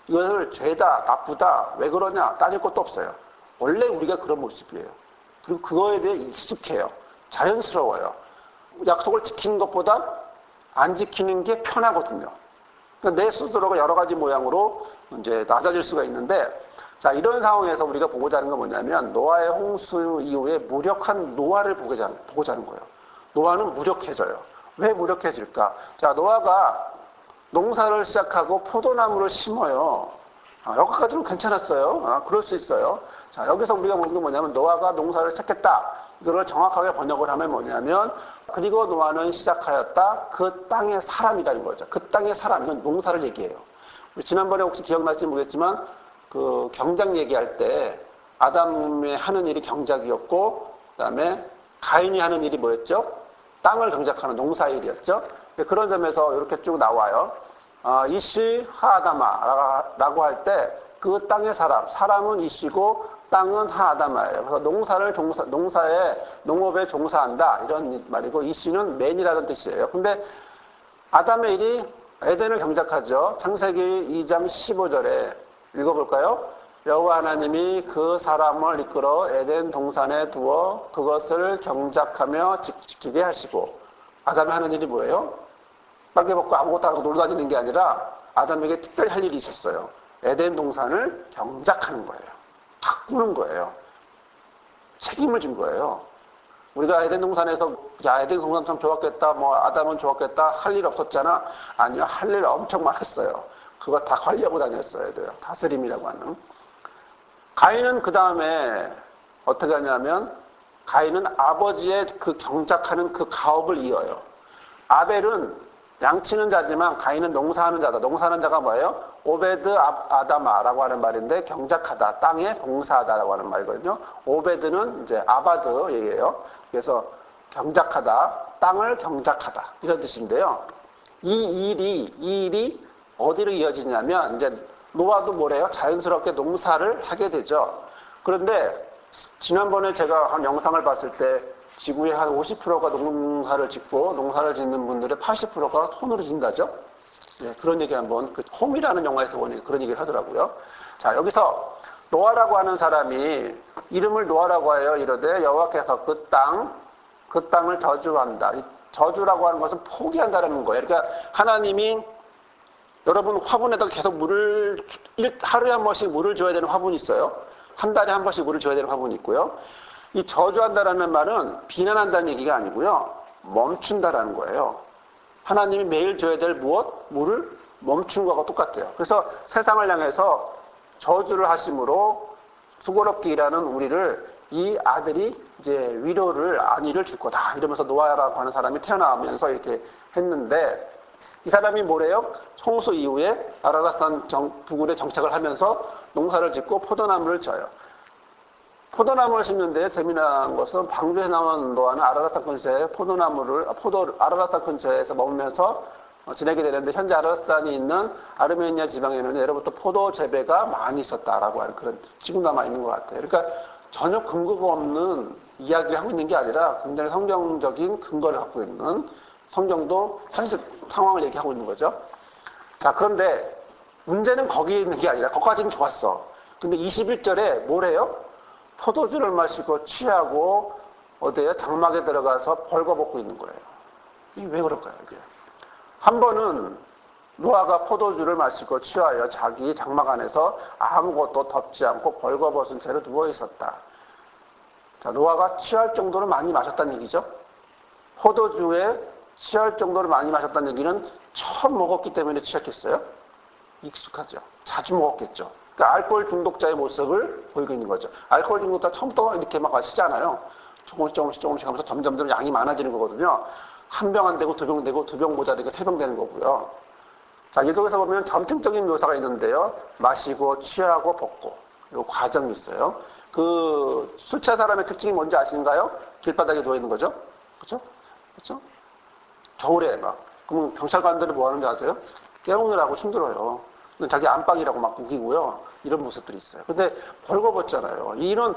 이것을 죄다, 나쁘다, 왜 그러냐 따질 것도 없어요. 원래 우리가 그런 모습이에요. 그리고 그거에 대해 익숙해요. 자연스러워요. 약속을 지키는 것보다 안 지키는 게 편하거든요. 그러니까 내 스스로가 여러 가지 모양으로 이제 낮아질 수가 있는데, 자, 이런 상황에서 우리가 보고자 하는 건 뭐냐면, 노아의 홍수 이후에 무력한 노아를 보고자 하는 거예요. 노아는 무력해져요. 왜 무력해질까? 자, 노아가 농사를 시작하고 포도나무를 심어요. 여기까지는 괜찮았어요. 그럴 수 있어요. 자, 여기서 우리가 보는 게 뭐냐면, 노아가 농사를 시작했다. 이거를 정확하게 번역을 하면 뭐냐면, 그리고 노아는 시작하였다. 그 땅의 사람이라는 거죠. 그 땅의 사람, 이건 농사를 얘기해요. 우리 지난번에 혹시 기억나실지 모르겠지만, 그 경작 얘기할 때 아담이 하는 일이 경작이었고, 그다음에 가인이 하는 일이 뭐였죠? 땅을 경작하는 농사일이었죠. 그런 점에서 이렇게 쭉 나와요. 이시 하아다마라고 할 때 그 땅의 사람은 이시고 땅은 하아다마예요. 그래서 농업에 종사한다 이런 말이고, 이시는 맨이라는 뜻이에요. 근데 아담의 일이 에덴을 경작하죠. 창세기 2장 15절에 읽어볼까요? 여호와 하나님이 그 사람을 이끌어 에덴 동산에 두어 그것을 경작하며 지키게 하시고, 아담이 하는 일이 뭐예요? 빨개 벗고 아무것도 안 하고 놀러 다니는 게 아니라 아담에게 특별히 할 일이 있었어요. 에덴 동산을 경작하는 거예요. 가꾸는 거예요. 책임을 진 거예요. 우리가 에덴 동산에서 야, 에덴 동산 참 좋았겠다, 뭐 아담은 좋았겠다 할 일 없었잖아. 아니요, 할 일 엄청 많았어요. 그거 다 관리하고 다녔어야 돼요. 다스림이라고 하는. 가인은 그 다음에 어떻게 하냐면, 가인은 아버지의 그 경작하는 그 가업을 이어요. 아벨은 양치는 자지만 가인은 농사하는 자다. 농사하는 자가 뭐예요? 오베드 아다마라고 하는 말인데, 경작하다, 땅에 봉사하다라고 하는 말이거든요. 오베드는 이제 아바드 얘기예요. 그래서 경작하다, 땅을 경작하다 이런 뜻인데요. 이 일이 어디로 이어지냐면, 이제 노아도 뭐래요? 자연스럽게 농사를 하게 되죠. 그런데 지난번에 제가 한 영상을 봤을 때 지구의 한 50%가 농사를 짓고, 농사를 짓는 분들의 80%가 손으로 짓는다죠. 네, 그런 얘기 한번, 그 홈이라는 영화에서 보니 그런 얘기를 하더라고요. 자, 여기서 노아라고 하는 사람이 이름을 노아라고 하여 이르되 여호와께서 그 땅을 저주한다. 이 저주라고 하는 것은 포기한다는 거예요. 그러니까 하나님이, 여러분 화분에다가 계속 하루에 한 번씩 물을 줘야 되는 화분이 있어요. 한 달에 한 번씩 물을 줘야 되는 화분이 있고요. 이 저주한다라는 말은 비난한다는 얘기가 아니고요. 멈춘다라는 거예요. 하나님이 매일 줘야 될 물을 멈춘 거하고 똑같아요. 그래서 세상을 향해서 저주를 하심으로 수고롭게 일하는 우리를 이 아들이 이제 안위를 줄 거다. 이러면서 노아라고 하는 사람이 태어나면서 이렇게 했는데, 이 사람이 뭐래요? 홍수 이후에 아라랏산 부근에 정착을 하면서 농사를 짓고 포도나무를 져요. 포도나무를 심는데 재미난 것은, 방주에서 나온 노아는 아라랏산 근처에 아라랏산 근처에서 머물면서 지내게 되는데, 현재 아라랏산이 있는 아르메니아 지방에는 예로부터 포도 재배가 많이 있었다라고 하는 그런 지금 남아 있는 것 같아요. 그러니까 전혀 근거가 없는 이야기를 하고 있는 게 아니라 굉장히 성경적인 근거를 갖고 있는, 성경도 현실 상황을 얘기하고 있는 거죠. 자, 그런데 문제는 거기에 있는 게 아니라, 거기까지는 좋았어. 근데 21절에 뭐래요? 포도주를 마시고 취하고 어디에 장막에 들어가서 벌거벗고 있는 거예요. 이게 왜 그럴까요? 이게 한 번은 노아가 포도주를 마시고 취하여 자기 장막 안에서 아무것도 덮지 않고 벌거벗은 채로 누워 있었다. 자, 노아가 취할 정도로 많이 마셨다는 얘기죠. 포도주에 취할 정도로 많이 마셨다는 얘기는 처음 먹었기 때문에 취했겠어요? 익숙하죠. 자주 먹었겠죠. 그러니까 알코올 중독자의 모습을 보이고 있는 거죠. 알코올 중독자 처음부터 이렇게 막 마시지 않아요. 조금씩 하면서 점점 양이 많아지는 거거든요. 한 병 안 되고 두 병 되고, 두 병 모자되고 세 병 되는 거고요. 자, 여기서 보면 점층적인 묘사가 있는데요. 마시고 취하고 벗고, 이 과정이 있어요. 그 술 취한 사람의 특징이 뭔지 아시는가요? 길바닥에 누워 있는 거죠. 그렇죠? 그렇죠? 겨울에 그러면 경찰관들은 뭐 하는지 아세요? 깨우느라고 힘들어요. 자기 안방이라고 막 우기고요. 이런 모습들이 있어요. 근데 벌거벗잖아요. 이런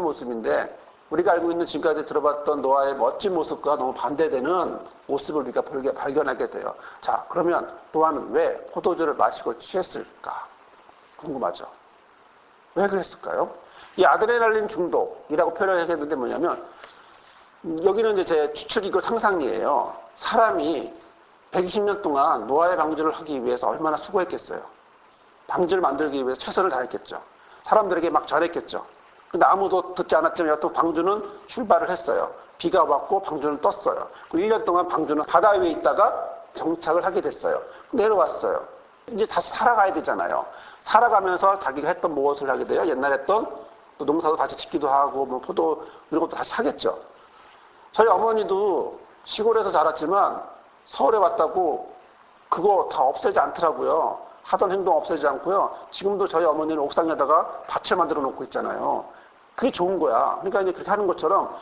모습인데, 우리가 알고 있는 지금까지 들어봤던 노아의 멋진 모습과 너무 반대되는 모습을 우리가 발견하게 돼요. 자, 그러면 노아는 왜 포도주를 마시고 취했을까? 궁금하죠? 왜 그랬을까요? 이 아드레날린 중독이라고 표현을 했는데 뭐냐면, 여기는 이제 제 추측이고 상상이에요. 사람이 120년 동안 노아의 방주를 하기 위해서 얼마나 수고했겠어요. 방주를 만들기 위해서 최선을 다했겠죠. 사람들에게 막 전했겠죠. 근데 아무도 듣지 않았지만 여튼 방주는 출발을 했어요. 비가 왔고 방주는 떴어요. 1년 동안 방주는 바다 위에 있다가 정착을 하게 됐어요. 내려왔어요. 이제 다시 살아가야 되잖아요. 살아가면서 자기가 했던 무엇을 하게 돼요? 옛날에 했던 또 농사도 다시 짓기도 하고 뭐 포도 이런 것도 다시 하겠죠. 저희 어머니도 시골에서 자랐지만 서울에 왔다고 그거 다 없애지 않더라고요. 하던 행동 없애지 않고요. 지금도 저희 어머니는 옥상에다가 밭을 만들어 놓고 있잖아요. 그게 좋은 거야. 그러니까 이제 그렇게 하는 것처럼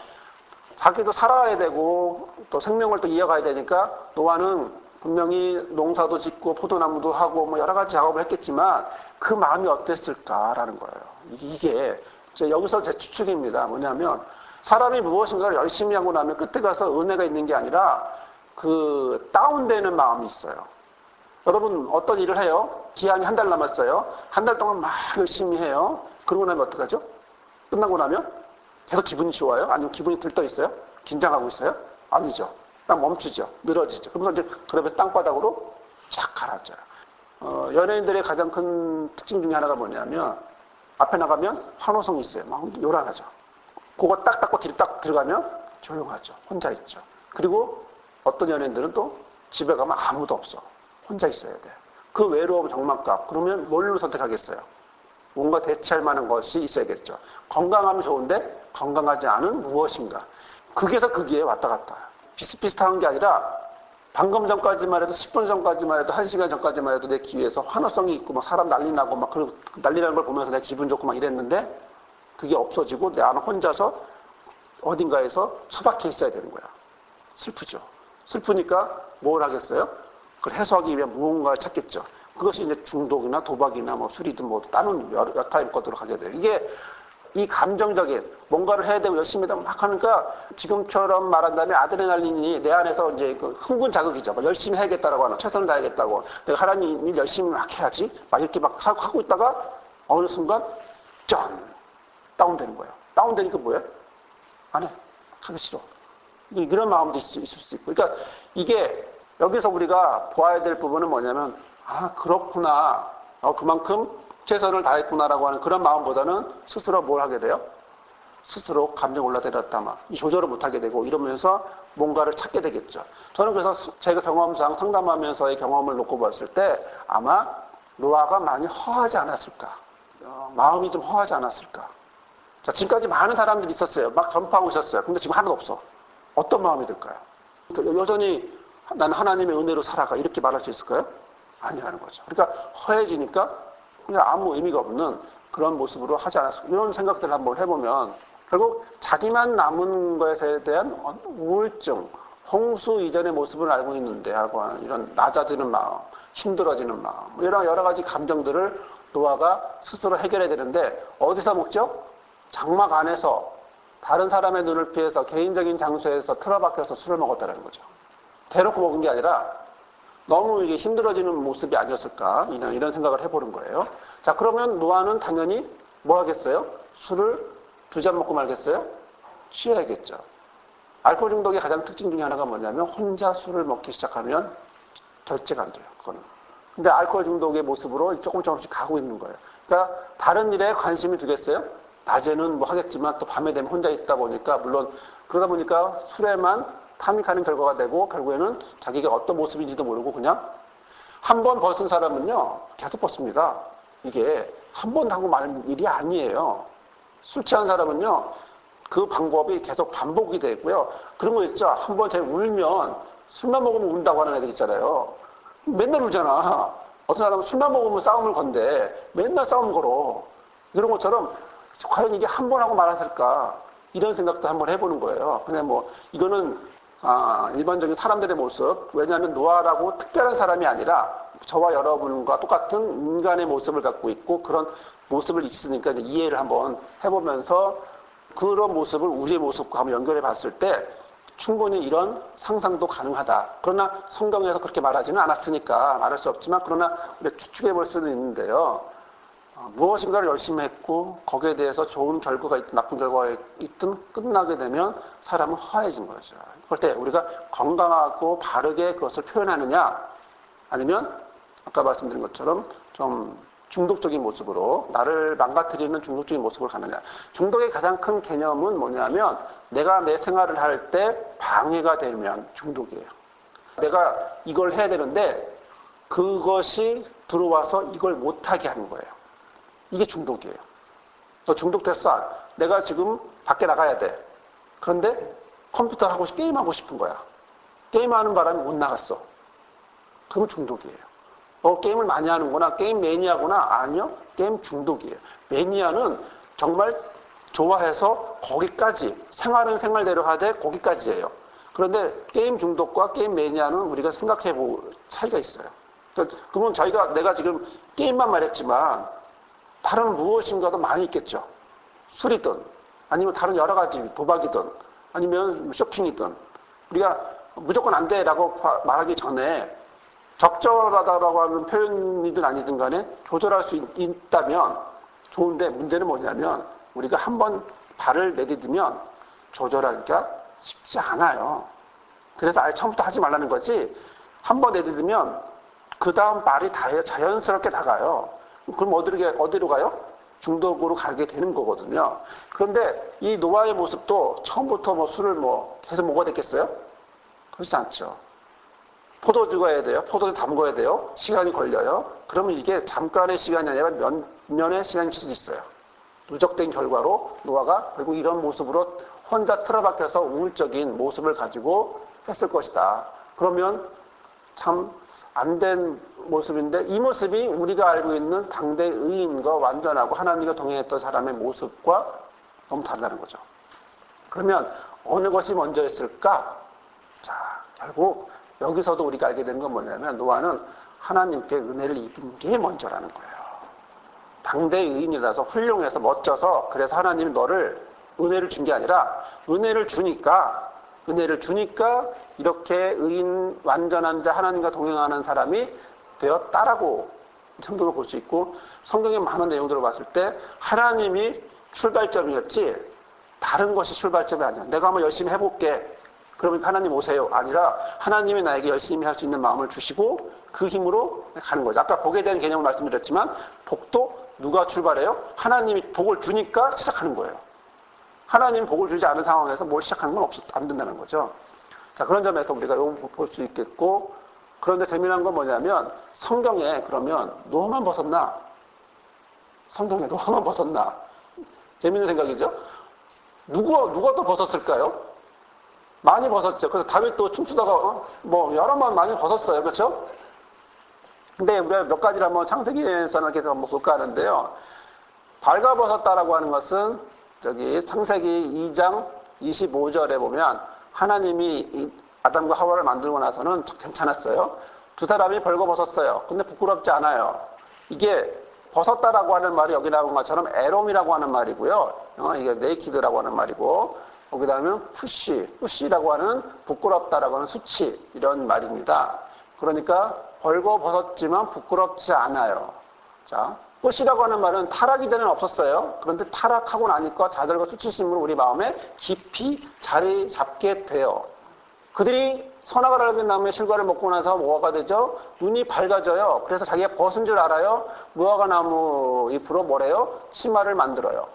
자기도 살아야 되고 또 생명을 또 이어가야 되니까 노아는 분명히 농사도 짓고 포도나무도 하고 뭐 여러 가지 작업을 했겠지만 그 마음이 어땠을까라는 거예요. 이게 여기서 제 추측입니다. 뭐냐면 사람이 무엇인가를 열심히 하고 나면 끝에 가서 은혜가 있는 게 아니라 그 다운되는 마음이 있어요. 여러분 어떤 일을 해요? 기한이 한 달 남았어요. 한 달 동안 막 열심히 해요. 그러고 나면 어떡하죠? 끝나고 나면 계속 기분이 좋아요? 아니면 기분이 들떠 있어요? 긴장하고 있어요? 아니죠. 딱 멈추죠. 늘어지죠. 그러면서 이제 그러면 땅바닥으로 쫙 가라앉아요. 연예인들의 가장 큰 특징 중에 하나가 뭐냐면 앞에 나가면 환호성이 있어요. 막 요란하죠. 그거 딱 닦고 뒤로 딱 들어가면 조용하죠. 혼자 있죠. 그리고 어떤 연예인들은 또 집에 가면 아무도 없어. 혼자 있어야 돼. 그 외로움 적막감. 그러면 뭘로 선택하겠어요? 뭔가 대체할 만한 것이 있어야겠죠. 건강하면 좋은데 건강하지 않은 무엇인가. 극에서 극이에 왔다 갔다. 비슷비슷한 게 아니라 방금 전까지만 해도 10분 전까지만 해도 1시간 전까지만 해도 내 귀에서 환호성이 있고 막 사람 난리 나고 막 그리고 난리 나는 걸 보면서 내 기분 좋고 막 이랬는데 그게 없어지고 내 안에 혼자서 어딘가에서 처박혀 있어야 되는 거야. 슬프죠. 슬프니까 뭘 하겠어요? 그걸 해소하기 위해 무언가를 찾겠죠. 그것이 이제 중독이나 도박이나 뭐 술이든 뭐 다른 여타의 것으로 가게 돼요. 이게 이 감정적인 뭔가를 해야 되고 열심히 막 하니까 지금처럼 말한다면 아드레날린이 내 안에서 이제 그 흥분 자극이죠. 열심히 해야겠다라고 하는 최선을 다하겠다고 내가 하라는 일 열심히 막 해야지 막 이렇게 막 하고 있다가 어느 순간 짠 다운되는 거예요. 다운되니까 뭐예요? 안 해. 하기 싫어. 이런 마음도 있을 수 있고. 그러니까 이게 여기서 우리가 보아야 될 부분은 뭐냐면 아 그렇구나. 그만큼 최선을 다했구나라고 하는 그런 마음보다는 스스로 뭘 하게 돼요? 스스로 감정 올라내렸다 막 조절을 못하게 되고 이러면서 뭔가를 찾게 되겠죠. 저는 그래서 제가 경험상 상담하면서의 경험을 놓고 봤을 때 아마 노아가 많이 허하지 않았을까. 마음이 좀 허하지 않았을까. 자, 지금까지 많은 사람들이 있었어요. 막 전파하고 있었어요. 근데 지금 하나도 없어. 어떤 마음이 들까요? 여전히 나는 하나님의 은혜로 살아가 이렇게 말할 수 있을까요? 아니라는 거죠. 그러니까 허해지니까 그냥 아무 의미가 없는 그런 모습으로 하지 않았을까. 이런 생각들을 한번 해보면 결국 자기만 남은 것에 대한 우울증, 홍수 이전의 모습을 알고 있는데 하고 하는 이런 낮아지는 마음, 힘들어지는 마음 이런 여러 가지 감정들을 노아가 스스로 해결해야 되는데 어디서 먹죠? 장막 안에서 다른 사람의 눈을 피해서 개인적인 장소에서 틀어박혀서 술을 먹었다는 거죠. 대놓고 먹은 게 아니라 너무 이게 힘들어지는 모습이 아니었을까 이런 생각을 해보는 거예요. 자 그러면 노아는 당연히 뭐 하겠어요? 술을 2잔 먹고 말겠어요? 취해야겠죠. 알코올 중독의 가장 특징 중에 하나가 뭐냐면 혼자 술을 먹기 시작하면 절제가 안 돼요. 그거는. 근데 알코올 중독의 모습으로 조금씩 가고 있는 거예요. 그러니까 다른 일에 관심이 두겠어요? 낮에는 뭐 하겠지만 또 밤에 되면 혼자 있다 보니까 물론 그러다 보니까 술에만 탐이 가는 결과가 되고 결국에는 자기가 어떤 모습인지도 모르고 그냥 한 번 벗은 사람은요 계속 벗습니다. 이게 한 번 하고 마는 일이 아니에요. 술 취한 사람은요 그 방법이 계속 반복이 되고요. 그런 거 있죠. 한 번 제가 울면 술만 먹으면 운다고 하는 애들 있잖아요. 맨날 울잖아. 어떤 사람은 술만 먹으면 싸움을 건데 맨날 싸움 걸어. 이런 것처럼 과연 이게 한 번 하고 말았을까 이런 생각도 한번 해보는 거예요. 그냥 뭐 이거는 일반적인 사람들의 모습. 왜냐하면 노아라고 특별한 사람이 아니라 저와 여러분과 똑같은 인간의 모습을 갖고 있고 그런 모습을 있으니까 이제 이해를 한번 해보면서 그런 모습을 우리의 모습과 한번 연결해 봤을 때 충분히 이런 상상도 가능하다. 그러나 성경에서 그렇게 말하지는 않았으니까 말할 수 없지만 그러나 우리가 추측해 볼 수는 있는데요. 무엇인가를 열심히 했고 거기에 대해서 좋은 결과가 있든 나쁜 결과가 있든 끝나게 되면 사람은 허해진 거죠. 그럴 때 우리가 건강하고 바르게 그것을 표현하느냐 아니면 아까 말씀드린 것처럼 좀 중독적인 모습으로 나를 망가뜨리는 중독적인 모습으로 가느냐. 중독의 가장 큰 개념은 뭐냐면 내가 내 생활을 할 때 방해가 되면 중독이에요. 내가 이걸 해야 되는데 그것이 들어와서 이걸 못하게 하는 거예요. 이게 중독이에요. 너 중독됐어. 내가 지금 밖에 나가야 돼. 그런데 컴퓨터 하고 게임하고 싶은 거야. 게임하는 바람에 못 나갔어. 그러면 중독이에요. 게임을 많이 하는구나. 게임 매니아구나. 아니요. 게임 중독이에요. 매니아는 정말 좋아해서 거기까지 생활은 생활대로 하되 거기까지예요. 그런데 게임 중독과 게임 매니아는 우리가 생각해 볼 차이가 있어요. 그러면 내가 지금 게임만 말했지만 다른 무엇인가도 많이 있겠죠. 술이든 아니면 다른 여러 가지 도박이든 아니면 쇼핑이든 우리가 무조건 안 돼라고 말하기 전에 적절하다라고 하는 표현이든 아니든 간에 조절할 수 있다면 좋은데 문제는 뭐냐면 우리가 한번 발을 내디디면 조절하기가 쉽지 않아요. 그래서 아예 처음부터 하지 말라는 거지 한번 내디디면 그 다음 발이 자연스럽게 나가요. 그럼 어디로 가요? 중독으로 가게 되는 거거든요. 그런데 이 노아의 모습도 처음부터 술을 계속 먹어야 되겠어요? 그렇지 않죠. 포도주 가야 돼요. 포도주 담궈야 돼요. 시간이 걸려요. 그러면 이게 잠깐의 시간이 아니라 몇 년의 시간일 수도 있어요. 누적된 결과로 노아가 결국 이런 모습으로 혼자 틀어박혀서 우물적인 모습을 가지고 했을 것이다. 그러면 참 안 된 모습인데 이 모습이 우리가 알고 있는 당대 의인과 완전하고 하나님과 동행했던 사람의 모습과 너무 다르다는 거죠. 그러면 어느 것이 먼저였을까? 자, 결국 여기서도 우리가 알게 되는 건 뭐냐면 노아는 하나님께 은혜를 입은 게 먼저라는 거예요. 당대 의인이라서 훌륭해서 멋져서 그래서 하나님이 너를 은혜를 준 게 아니라 은혜를 주니까 이렇게 의인 완전한 자 하나님과 동행하는 사람이 되었다라고 성경을 볼 수 있고 성경의 많은 내용들을 봤을 때 하나님이 출발점이었지 다른 것이 출발점이 아니야. 내가 한번 열심히 해볼게. 그러면 하나님 오세요. 아니라 하나님이 나에게 열심히 할 수 있는 마음을 주시고 그 힘으로 가는 거죠. 아까 복에 대한 개념을 말씀드렸지만 복도 누가 출발해요? 하나님이 복을 주니까 시작하는 거예요. 하나님 복을 주지 않은 상황에서 뭘 시작하는 건 안 된다는 거죠. 자, 그런 점에서 우리가 이거 볼 수 있겠고 그런데 재미난 건 뭐냐면 성경에 그러면 노아만 벗었나? 성경에 노아만 벗었나? 재미있는 생각이죠. 누가 또 벗었을까요? 많이 벗었죠. 그래서 다윗도 춤추다가 여러 번 많이 벗었어요. 그렇죠? 근데 우리가 몇 가지를 한번 창세기에서는 계속 한번 볼까 하는데요. 발가벗었다라고 하는 것은 창세기 2장 25절에 보면 하나님이 아담과 하와를 만들고 나서는 괜찮았어요. 두 사람이 벌거벗었어요. 근데 부끄럽지 않아요. 이게 벗었다라고 하는 말이 여기 나온 것처럼 에롬이라고 하는 말이고요. 이게 네이키드라고 하는 말이고 거기다 하면 푸시라고 하는 부끄럽다라고 하는 수치 이런 말입니다. 그러니까 벌거벗었지만 부끄럽지 않아요. 자, 푸시라고 하는 말은 타락이 전에는 없었어요. 그런데 타락하고 나니까 자절과 수치심으로 우리 마음에 깊이 자리 잡게 돼요. 그들이 선악을 알게 나무의 실과를 먹고 나서 뭐가 되죠? 눈이 밝아져요. 그래서 자기가 벗은 줄 알아요. 무화과 나무 잎으로 뭐래요? 치마를 만들어요.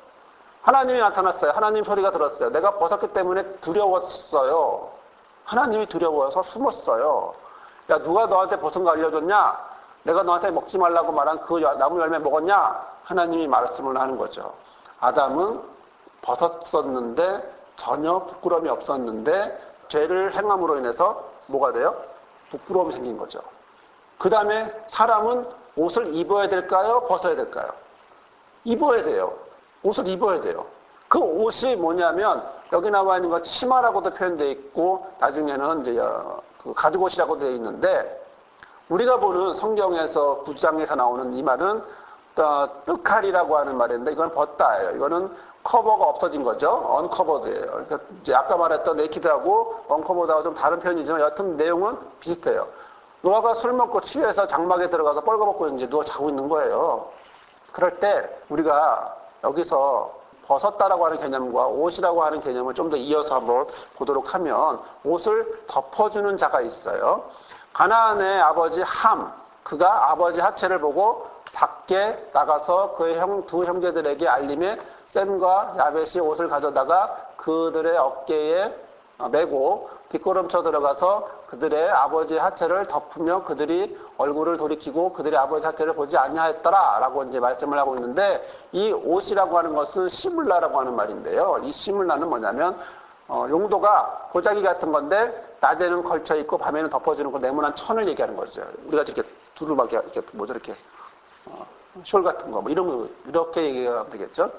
하나님이 나타났어요. 하나님 소리가 들었어요. 내가 벗었기 때문에 두려웠어요. 하나님이 두려워서 숨었어요. 야, 누가 너한테 벗은 거 알려줬냐? 내가 너한테 먹지 말라고 말한 그 나무 열매 먹었냐? 하나님이 말씀을 하는 거죠. 아담은 벗었었는데 전혀 부끄러움이 없었는데 죄를 행함으로 인해서 뭐가 돼요? 부끄러움이 생긴 거죠. 그 다음에 사람은 옷을 입어야 될까요? 벗어야 될까요? 입어야 돼요. 옷을 입어야 돼요. 그 옷이 뭐냐면 여기 나와 있는 거 치마라고도 표현되어 있고 나중에는 이제 그 가죽옷이라고 되어 있는데 우리가 보는 성경에서 9장에서 나오는 이 말은 뜨칼이라고 하는 말인데 이건 벗다예요. 이거는 커버가 없어진 거죠. 언커버드예요. 그러니까 이제 아까 말했던 네이키드하고 언커버드하고 좀 다른 편이지만 여튼 내용은 비슷해요. 노아가 술 먹고 취해서 장막에 들어가서 뻘거벗고 이제 누워 자고 있는 거예요. 그럴 때 우리가 여기서 벗었다라고 하는 개념과 옷이라고 하는 개념을 좀 더 이어서 한번 보도록 하면 옷을 덮어주는 자가 있어요. 가나안의 아버지 함, 그가 아버지 하체를 보고 밖에 나가서 그의 두 형제들에게 알림에 셈과 야벳이 옷을 가져다가 그들의 어깨에 메고 뒷걸음쳐 들어가서 그들의 아버지 하체를 덮으며 그들이 얼굴을 돌이키고 그들의 아버지 하체를 보지 아니하였더라 라고 이제 말씀을 하고 있는데, 이 옷이라고 하는 것은 시물라라고 하는 말인데요. 이 시물라는 뭐냐면 용도가 보자기 같은 건데 낮에는 걸쳐 있고 밤에는 덮어주는 그 네모난 천을 얘기하는 거죠. 우리가 이렇게 두루마기 이렇게 뭐죠, 이렇게 숄 같은 거 뭐 이런 거 이렇게 얘기하면 되겠죠.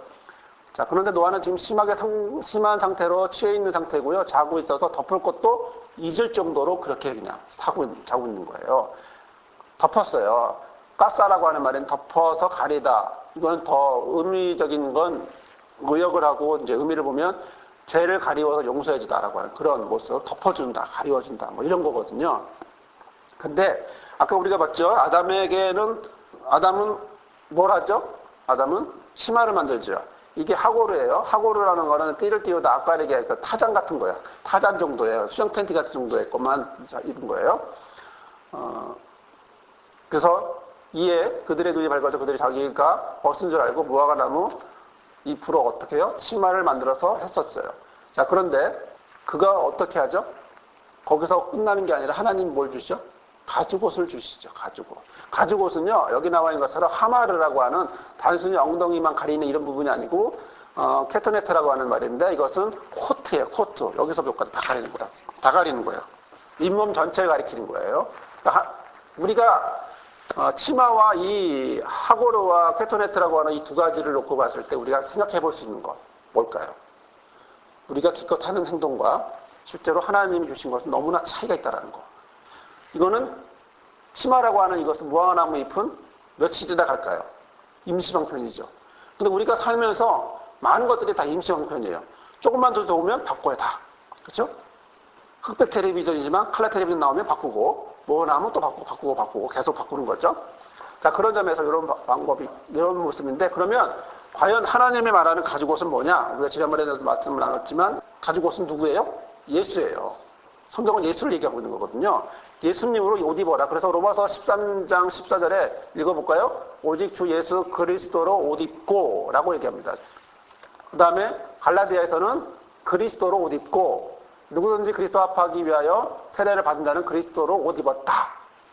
자, 그런데 노아는 지금 심한 상태로 취해 있는 상태고요. 자고 있어서 덮을 것도 잊을 정도로 그렇게 그냥 자고 있는 거예요. 덮었어요. 까싸라고 하는 말은 덮어서 가리다. 이건 더 의미적인 건 의역을 하고 이제 의미를 보면 죄를 가리워서 용서해주다라고 하는 그런 모습을 덮어준다, 가리워준다, 뭐 이런 거거든요. 근데 아까 우리가 봤죠. 아담은 뭘 하죠? 아담은 치마를 만들죠. 이게 하고르예요. 하고르라는 거는 띠를 띄우다 아까르게 그 타잔 같은 거예요. 타잔 정도예요. 수영 팬티 같은 정도의 것만 입은 거예요. 그래서 이에 그들의 눈이 밝아져 그들이 자기가 벗은 줄 알고 무화과 나무 잎으로 어떻게 해요? 치마를 만들어서 했었어요. 자, 그런데 그가 어떻게 하죠? 거기서 끝나는 게 아니라 하나님 뭘 주시죠? 가죽옷을 주시죠. 가죽옷은요, 여기 나와 있는 것처럼 하마르라고 하는 단순히 엉덩이만 가리는 이런 부분이 아니고 캐터네트라고 하는 말인데, 이것은 코트예요. 코트. 여기서 여기까지 다 가리는 거야. 다 가리는 거예요. 잇몸 전체를 가리키는 거예요. 그러니까 우리가 치마와 이 하고르와 캐터네트라고 하는 이 두 가지를 놓고 봤을 때 우리가 생각해 볼 수 있는 것 뭘까요? 우리가 기껏 하는 행동과 실제로 하나님이 주신 것은 너무나 차이가 있다는 거. 이거는 치마라고 하는 이것은 무화과나무 잎은 며칠 지나 갈까요? 임시방편이죠. 근데 우리가 살면서 많은 것들이 다 임시방편이에요. 조금만 더 오면 바꿔요, 다. 그렇죠? 흑백 텔레비전이지만 컬러 텔레비전 나오면 바꾸고, 뭐 나오면 또 바꾸고 계속 바꾸는 거죠. 자, 그런 점에서 이런 방법이, 이런 모습인데, 그러면 과연 하나님이 말하는 가죽옷은 뭐냐? 우리가 지난번에도 말씀을 나눴지만 가죽옷은 누구예요? 예수예요. 성경은 예수를 얘기하고 있는 거거든요. 예수님으로 옷 입어라. 그래서 로마서 13장 14절에 읽어볼까요? 오직 주 예수 그리스도로 옷 입고 라고 얘기합니다. 그 다음에 갈라디아에서는 그리스도로 옷 입고 누구든지 그리스도 합하기 위하여 세례를 받은 자는 그리스도로 옷 입었다.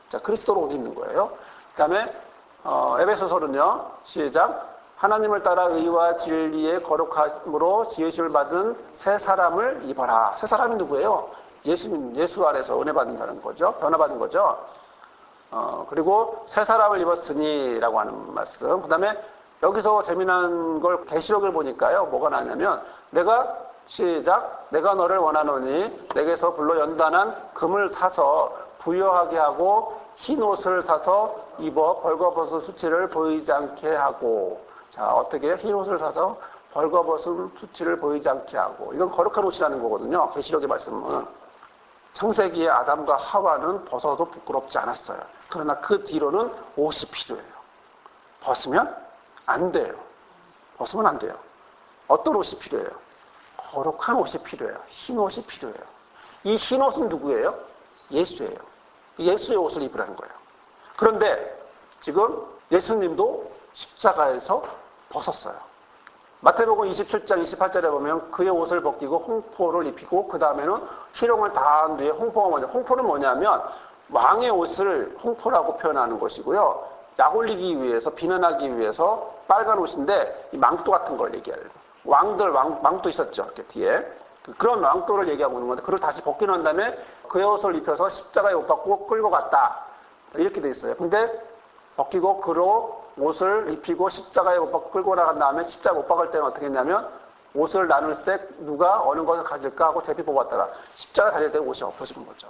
자, 그리스도로 옷 입는 거예요. 그 다음에 에베소서는요. 시작. 하나님을 따라 의와 진리의 거룩함으로 지으심을 받은 새 사람을 입어라. 새 사람이 누구예요? 예수 안에서 은혜 받는다는 거죠. 변화받은 거죠. 그리고 새 사람을 입었으니 라고 하는 말씀. 그 다음에 여기서 재미난 걸 계시록을 보니까요. 뭐가 나냐면 내가 너를 원하노니 내게서 불로 연단한 금을 사서 부여하게 하고 흰 옷을 사서 입어 벌거벗은 수치를 보이지 않게 하고. 자, 어떻게 해요? 흰 옷을 사서 벌거벗은 수치를 보이지 않게 하고. 이건 거룩한 옷이라는 거거든요. 계시록의 말씀은. 창세기의 아담과 하와는 벗어도 부끄럽지 않았어요. 그러나 그 뒤로는 옷이 필요해요. 벗으면 안 돼요. 벗으면 안 돼요. 어떤 옷이 필요해요? 거룩한 옷이 필요해요. 흰 옷이 필요해요. 이 흰 옷은 누구예요? 예수예요. 예수의 옷을 입으라는 거예요. 그런데 지금 예수님도 십자가에서 벗었어요. 마태복음 27장 28절에 보면 그의 옷을 벗기고 홍포를 입히고 그 다음에는 희롱을 다한 뒤에 홍포가 뭐냐? 홍포는 뭐냐면 왕의 옷을 홍포라고 표현하는 것이고요. 약 올리기 위해서 비난하기 위해서 빨간 옷인데 이 망토 같은 걸 얘기해요. 망토 있었죠. 이렇게 뒤에. 그런 망토를 얘기하고 있는 건데 그걸 다시 벗기고 난 다음에 그의 옷을 입혀서 십자가에 못 박고 끌고 갔다. 이렇게 돼 있어요. 근데 벗기고 그로 옷을 입히고 십자가에 못 박고 끌고 나간 다음에 십자가에 못 박을 때는 어떻게 했냐면 옷을 나눌색 누가 어느 것을 가질까 하고 제비 뽑았다가 십자가 가질 때 옷이 엎어지는 거죠.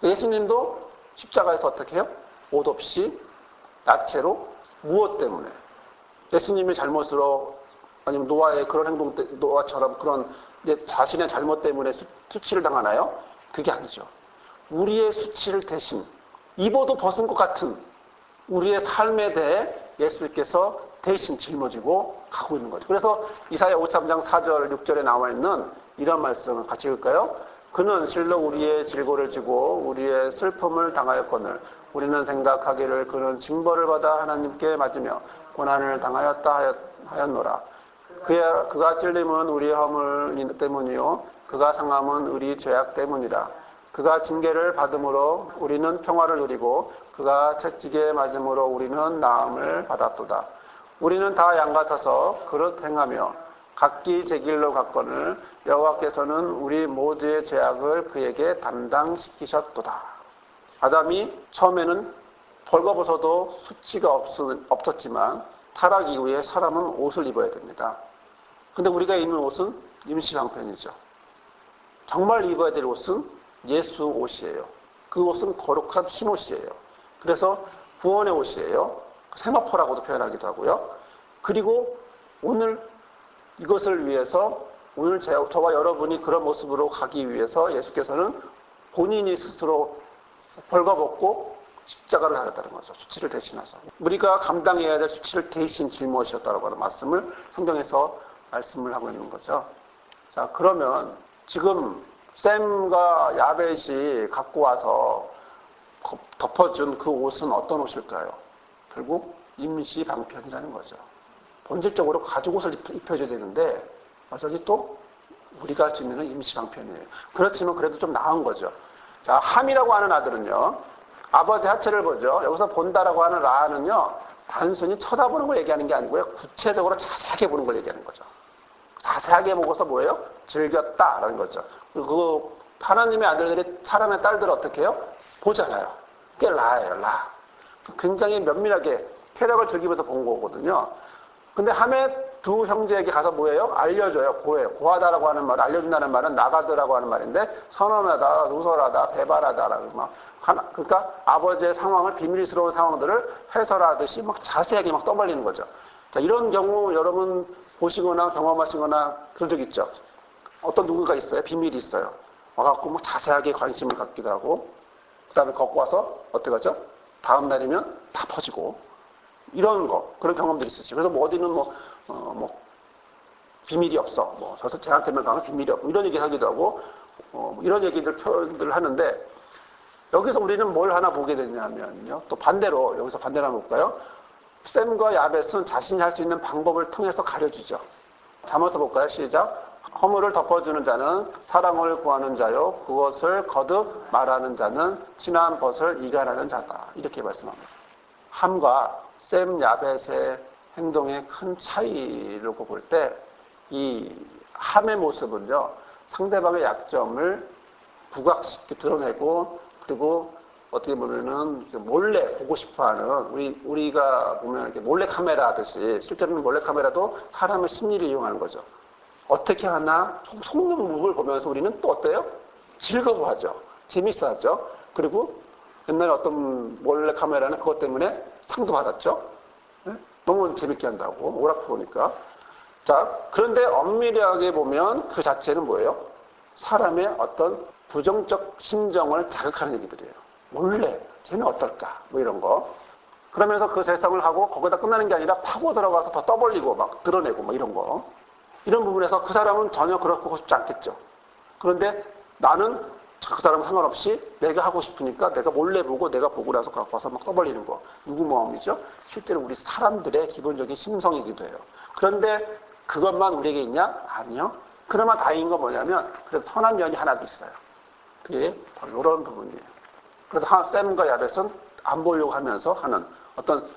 예수님도 십자가에서 어떻게 해요? 옷 없이 나체로 무엇 때문에? 예수님의 잘못으로 아니면 노아의 그런 행동 때 노아처럼 그런 자신의 잘못 때문에 수치를 당하나요? 그게 아니죠. 우리의 수치를 대신 입어도 벗은 것 같은 우리의 삶에 대해 예수님께서 대신 짊어지고 가고 있는 거죠. 그래서 이사야 53장 4절 6절에 나와 있는 이런 말씀을 같이 읽을까요? 그는 실로 우리의 질고를 지고 우리의 슬픔을 당하였거늘 우리는 생각하기를 그는 징벌을 받아 하나님께 맞으며 고난을 당하였다 하였노라. 그가 찔림은 우리의 허물 때문이요 그가 상함은 우리 죄악 때문이라. 그가 징계를 받음으로 우리는 평화를 누리고 그가 채찍에 맞음으로 우리는 나음을 받았도다. 우리는 다 양 같아서 그릇 행하며 각기 제 길로 갔거늘 여호와께서는 우리 모두의 죄악을 그에게 담당시키셨도다. 아담이 처음에는 벌거벗어도 수치가 없었지만 타락 이후에 사람은 옷을 입어야 됩니다. 근데 우리가 입는 옷은 임시방편이죠. 정말 입어야 될 옷은 예수 옷이에요. 그 옷은 거룩한 흰옷이에요. 그래서 구원의 옷이에요. 세마포라고도 표현하기도 하고요. 그리고 오늘 이것을 위해서 오늘 저와 여러분이 그런 모습으로 가기 위해서 예수께서는 본인이 스스로 벌거벗고 십자가를 하셨다는 거죠. 수치를 대신해서. 우리가 감당해야 될 수치를 대신 짊어지셨다고 하는 말씀을 성경에서 말씀을 하고 있는 거죠. 자, 그러면 지금 샘과 야벳이 갖고 와서 덮어준 그 옷은 어떤 옷일까요? 결국 임시 방편이라는 거죠. 본질적으로 가죽 옷을 입혀줘야 되는데 어쩌지 또 우리가 할 수 있는 임시 방편이에요. 그렇지만 그래도 좀 나은 거죠. 자, 함이라고 하는 아들은요. 아버지 하체를 보죠. 여기서 본다라고 하는 라는요. 단순히 쳐다보는 걸 얘기하는 게 아니고요. 구체적으로 자세하게 보는 걸 얘기하는 거죠. 자세하게 보고서 뭐예요? 즐겼다라는 거죠. 그리고 하나님의 아들들이 사람의 딸들을 어떻게 해요? 보잖아요. 그게 라예요. 라. 굉장히 면밀하게 쾌락을 즐기면서 본 거거든요. 근데 함의 두 형제에게 가서 뭐예요? 알려줘요. 고해요. 고하다라고 하는 말, 알려준다는 말은 나가드라고 하는 말인데 선언하다, 누설하다, 배발하다라고 막 그러니까 아버지의 상황을 비밀스러운 상황들을 해설하듯이 막 자세하게 막 떠벌리는 거죠. 자, 이런 경우 여러분 보시거나 경험하시거나 그런 적 있죠? 어떤 누군가 있어요? 비밀이 있어요. 와갖고 막 자세하게 관심을 갖기도 하고 그 다음에 걷고 와서 어떻게 하죠? 다음 날이면 다 퍼지고 이런 거 그런 경험들이 있으시죠. 그래서 뭐 어디는 비밀이 없어. 저서 쟤한테만 가면 비밀이 없고 이런 얘기 하기도 하고 이런 얘기들 표현들을 하는데 여기서 우리는 뭘 하나 보게 되냐면요. 또 반대로 여기서 반대로 한번 볼까요? 샘과 야벳은 자신이 할 수 있는 방법을 통해서 가려주죠. 잠언서 볼까요? 시작. 허물을 덮어주는 자는 사랑을 구하는 자요. 그것을 거듭 말하는 자는 친한 벗을 이간하는 자다. 이렇게 말씀합니다. 함과 샘, 야벳의 행동의 큰 차이를 볼 때 이 함의 모습은요. 상대방의 약점을 부각시켜 드러내고 그리고 어떻게 보면은 몰래 보고 싶어하는 우리가 보면 이렇게 몰래 카메라 하듯이 실제로는 몰래 카메라도 사람의 심리를 이용하는 거죠. 어떻게 하나 속는 부분을 보면서 우리는 또 어때요? 즐거워하죠. 재밌어하죠. 그리고 옛날에 어떤 몰래 카메라는 그것 때문에 상도 받았죠. 네? 너무 재밌게 한다고 오락프로니까. 자, 그런데 엄밀하게 보면 그 자체는 뭐예요? 사람의 어떤 부정적 심정을 자극하는 얘기들이에요. 몰래 쟤는 어떨까 뭐 이런 거. 그러면서 그 재성을 하고 거기다 끝나는 게 아니라 파고 들어가서 더 떠벌리고 막 드러내고 뭐 이런 거. 이런 부분에서 그 사람은 전혀 그렇고 싶지 않겠죠. 그런데 나는 그 사람은 상관없이 내가 하고 싶으니까 내가 몰래 보고 내가 보고 나서 갖고 와서 막 떠벌리는 거. 누구 마음이죠? 실제로 우리 사람들의 기본적인 심성이기도 해요. 그런데 그것만 우리에게 있냐? 아니요. 그나마 다행인 건 뭐냐면 그래도 선한 면이 하나도 있어요. 그게 바로 이런 부분이에요. 그래서 샘과 야벳은 안 보려고 하면서 하는 어떤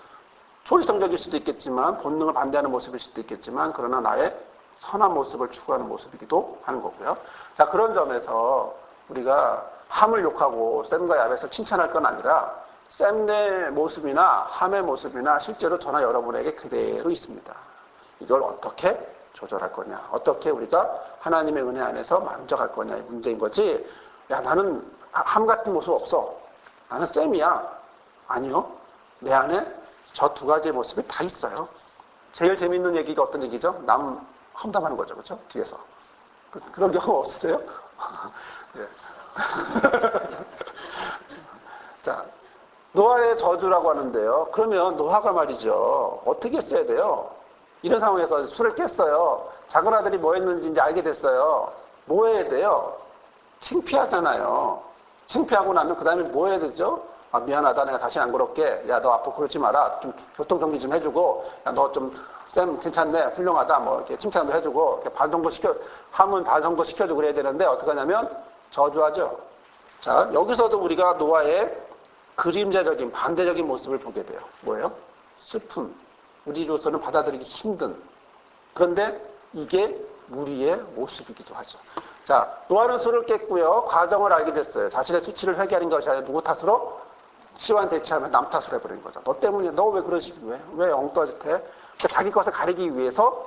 초이성적일 수도 있겠지만 본능을 반대하는 모습일 수도 있겠지만 그러나 나의 선한 모습을 추구하는 모습이기도 하는 거고요. 자, 그런 점에서 우리가 함을 욕하고 샘과 야벳을 칭찬할 건 아니라 샘의 모습이나 함의 모습이나 실제로 저나 여러분에게 그대로 있습니다. 이걸 어떻게 조절할 거냐, 어떻게 우리가 하나님의 은혜 안에서 만족할 거냐의 문제인 거지. 야, 나는 함 같은 모습 없어. 나는 샘이야. 아니요. 내 안에 저 두 가지의 모습이 다 있어요. 제일 재밌는 얘기가 어떤 얘기죠? 남 험담하는 거죠. 그렇죠? 뒤에서. 그런 경우 없으세요? 네. 자, 노아의 저주라고 하는데요. 그러면 노아가 말이죠. 어떻게 써야 돼요? 이런 상황에서 술을 깼어요. 작은 아들이 뭐 했는지 이제 알게 됐어요. 뭐 해야 돼요? 창피하잖아요. 창피하고 나면 그 다음에 뭐 해야 되죠? 아, 미안하다. 내가 다시 안 그럴게. 야, 너 앞으로 그러지 마라. 좀 교통정리 좀 해주고, 야, 너 좀, 쌤, 괜찮네. 훌륭하다. 뭐, 이렇게 칭찬도 해주고, 이렇게 반 정도 하면 반 정도 시켜주고 그래야 되는데, 어떻게 하냐면, 저주하죠. 자, 여기서도 우리가 노아의 그림자적인, 반대적인 모습을 보게 돼요. 뭐예요? 슬픔. 우리로서는 받아들이기 힘든. 그런데 이게 우리의 모습이기도 하죠. 자, 노아는 술을 깼고요. 과정을 알게 됐어요. 자신의 수치를 회개하는 것이 아니라 누구 탓으로? 치와는 대치하면 남 탓으로 해버린 거죠. 너 때문이야. 너 왜 그러시기 왜 엉뚱하짓해? 그러니까 자기 것을 가리기 위해서,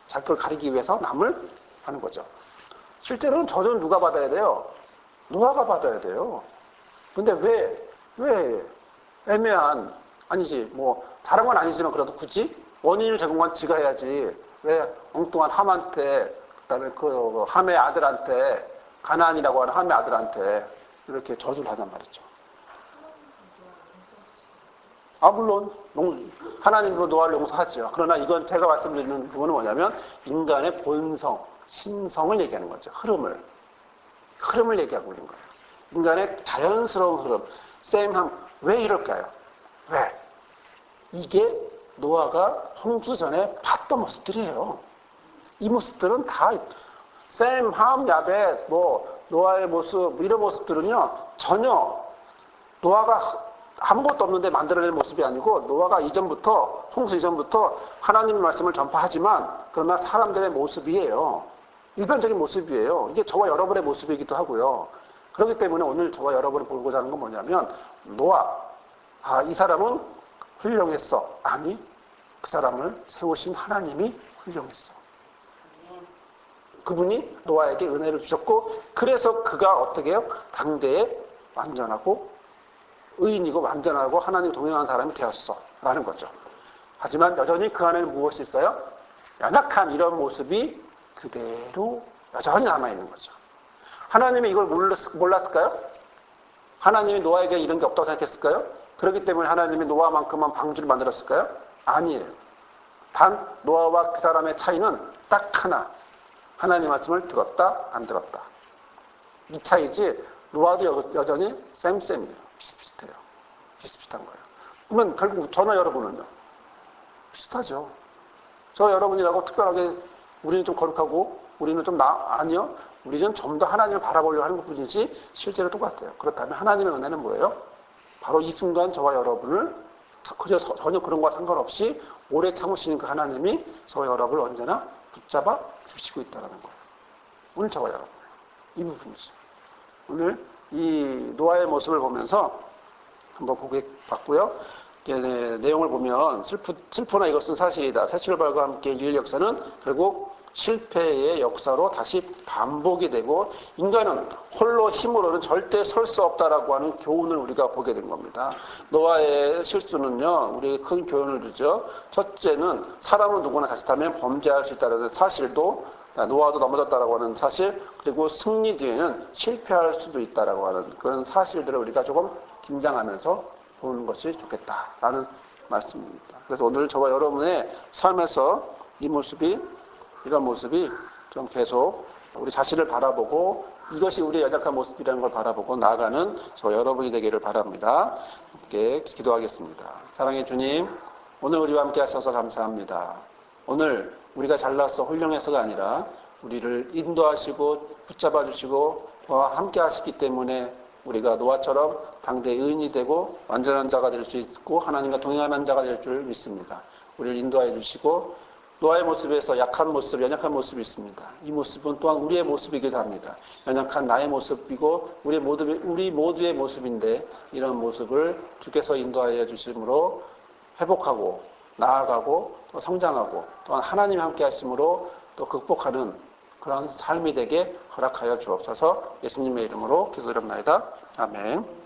자기 걸 가리기 위해서 남을 하는 거죠. 실제로는 저주는 누가 받아야 돼요? 노아가 받아야 돼요. 근데 왜 애매한, 아니지, 뭐, 잘한 건 아니지만 그래도 굳이 원인을 제공한 지가 해야지. 왜 엉뚱한 함한테, 그 다음에 그 함의 아들한테, 가나안이라고 하는 함의 아들한테 이렇게 저주를 하단 말이죠. 아, 물론, 하나님으로 노아를 용서하죠. 그러나 이건 제가 말씀드리는 부분은 뭐냐면, 인간의 본성, 신성을 얘기하는 거죠. 흐름을 얘기하고 있는 거예요. 인간의 자연스러운 흐름. 쌤, 왜 이럴까요? 왜? 이게 노아가 홍수 전에 봤던 모습들이에요. 이 모습들은 다 샘, 함, 야벳, 뭐 노아의 모습, 이런 모습들은요 전혀 노아가 아무것도 없는데 만들어낸 모습이 아니고 노아가 이전부터 홍수 이전부터 하나님의 말씀을 전파하지만 그러나 사람들의 모습이에요. 일반적인 모습이에요. 이게 저와 여러분의 모습이기도 하고요. 그렇기 때문에 오늘 저와 여러분이 보고자 하는 건 뭐냐면 노아, 아, 이 사람은 훌륭했어. 아니, 그 사람을 세우신 하나님이 훌륭했어. 그분이 노아에게 은혜를 주셨고 그래서 그가 어떻게 해요? 당대에 완전하고 의인이고 완전하고 하나님 동행한 사람이 되었어 라는 거죠. 하지만 여전히 그 안에는 무엇이 있어요? 연약한 이런 모습이 그대로 여전히 남아있는 거죠. 하나님이 이걸 몰랐을까요? 하나님이 노아에게 이런 게 없다고 생각했을까요? 그렇기 때문에 하나님이 노아만큼만 방주를 만들었을까요? 아니에요. 단 노아와 그 사람의 차이는 딱 하나. 하나님의 말씀을 들었다, 안 들었다. 이 차이지 노아도 여전히 쌤이에요. 비슷비슷해요. 비슷비슷한 거예요. 그러면 결국 저나 여러분은요? 비슷하죠. 저 여러분이라고 특별하게 우리는 좀 거룩하고 우리는 좀 아니요. 우리는 좀 더 하나님을 바라보려고 하는 것뿐이지 실제로 똑같아요. 그렇다면 하나님의 은혜는 뭐예요? 바로 이 순간 저와 여러분을 전혀 그런 것과 상관없이 오래 참으시는 그 하나님이 저와 여러분을 언제나 붙잡아 주시고 있다는 거예요. 오늘 저와 여러분 이 부분이죠. 오늘 이 노아의 모습을 보면서 한번 보게 봤고요. 내용을 보면 슬프나 이것은 사실이다. 새 출발과 함께 인류 역사는 결국 실패의 역사로 다시 반복이 되고 인간은 홀로 힘으로는 절대 설 수 없다라고 하는 교훈을 우리가 보게 된 겁니다. 노아의 실수는요, 우리에게 큰 교훈을 주죠. 첫째는 사람은 누구나 자칫하면 범죄할 수 있다는 사실도 노아도 넘어졌다라고 하는 사실 그리고 승리 뒤에는 실패할 수도 있다라고 하는 그런 사실들을 우리가 조금 긴장하면서 보는 것이 좋겠다라는 말씀입니다. 그래서 오늘 저와 여러분의 삶에서 이런 모습이 좀 계속 우리 자신을 바라보고 이것이 우리의 연약한 모습이라는 걸 바라보고 나아가는 저 여러분이 되기를 바랍니다. 함께 기도하겠습니다. 사랑의 주님, 오늘 우리와 함께 하셔서 감사합니다. 오늘 우리가 잘나서 훌륭해서가 아니라 우리를 인도하시고 붙잡아 주시고 저와 함께 하시기 때문에 우리가 노아처럼 당대의 의인이 되고 완전한 자가 될 수 있고 하나님과 동행하는 자가 될 줄 믿습니다. 우리를 인도하여 주시고 노아의 모습에서 약한 모습, 연약한 모습이 있습니다. 이 모습은 또한 우리의 모습이기도 합니다. 연약한 나의 모습이고 우리 모두의 모습인데 이런 모습을 주께서 인도하여 주심으로 회복하고 나아가고 또 성장하고 또한 하나님이 함께 하심으로 또 극복하는 그런 삶이 되게 허락하여 주옵소서. 예수님의 이름으로 기도드립니다. 아멘.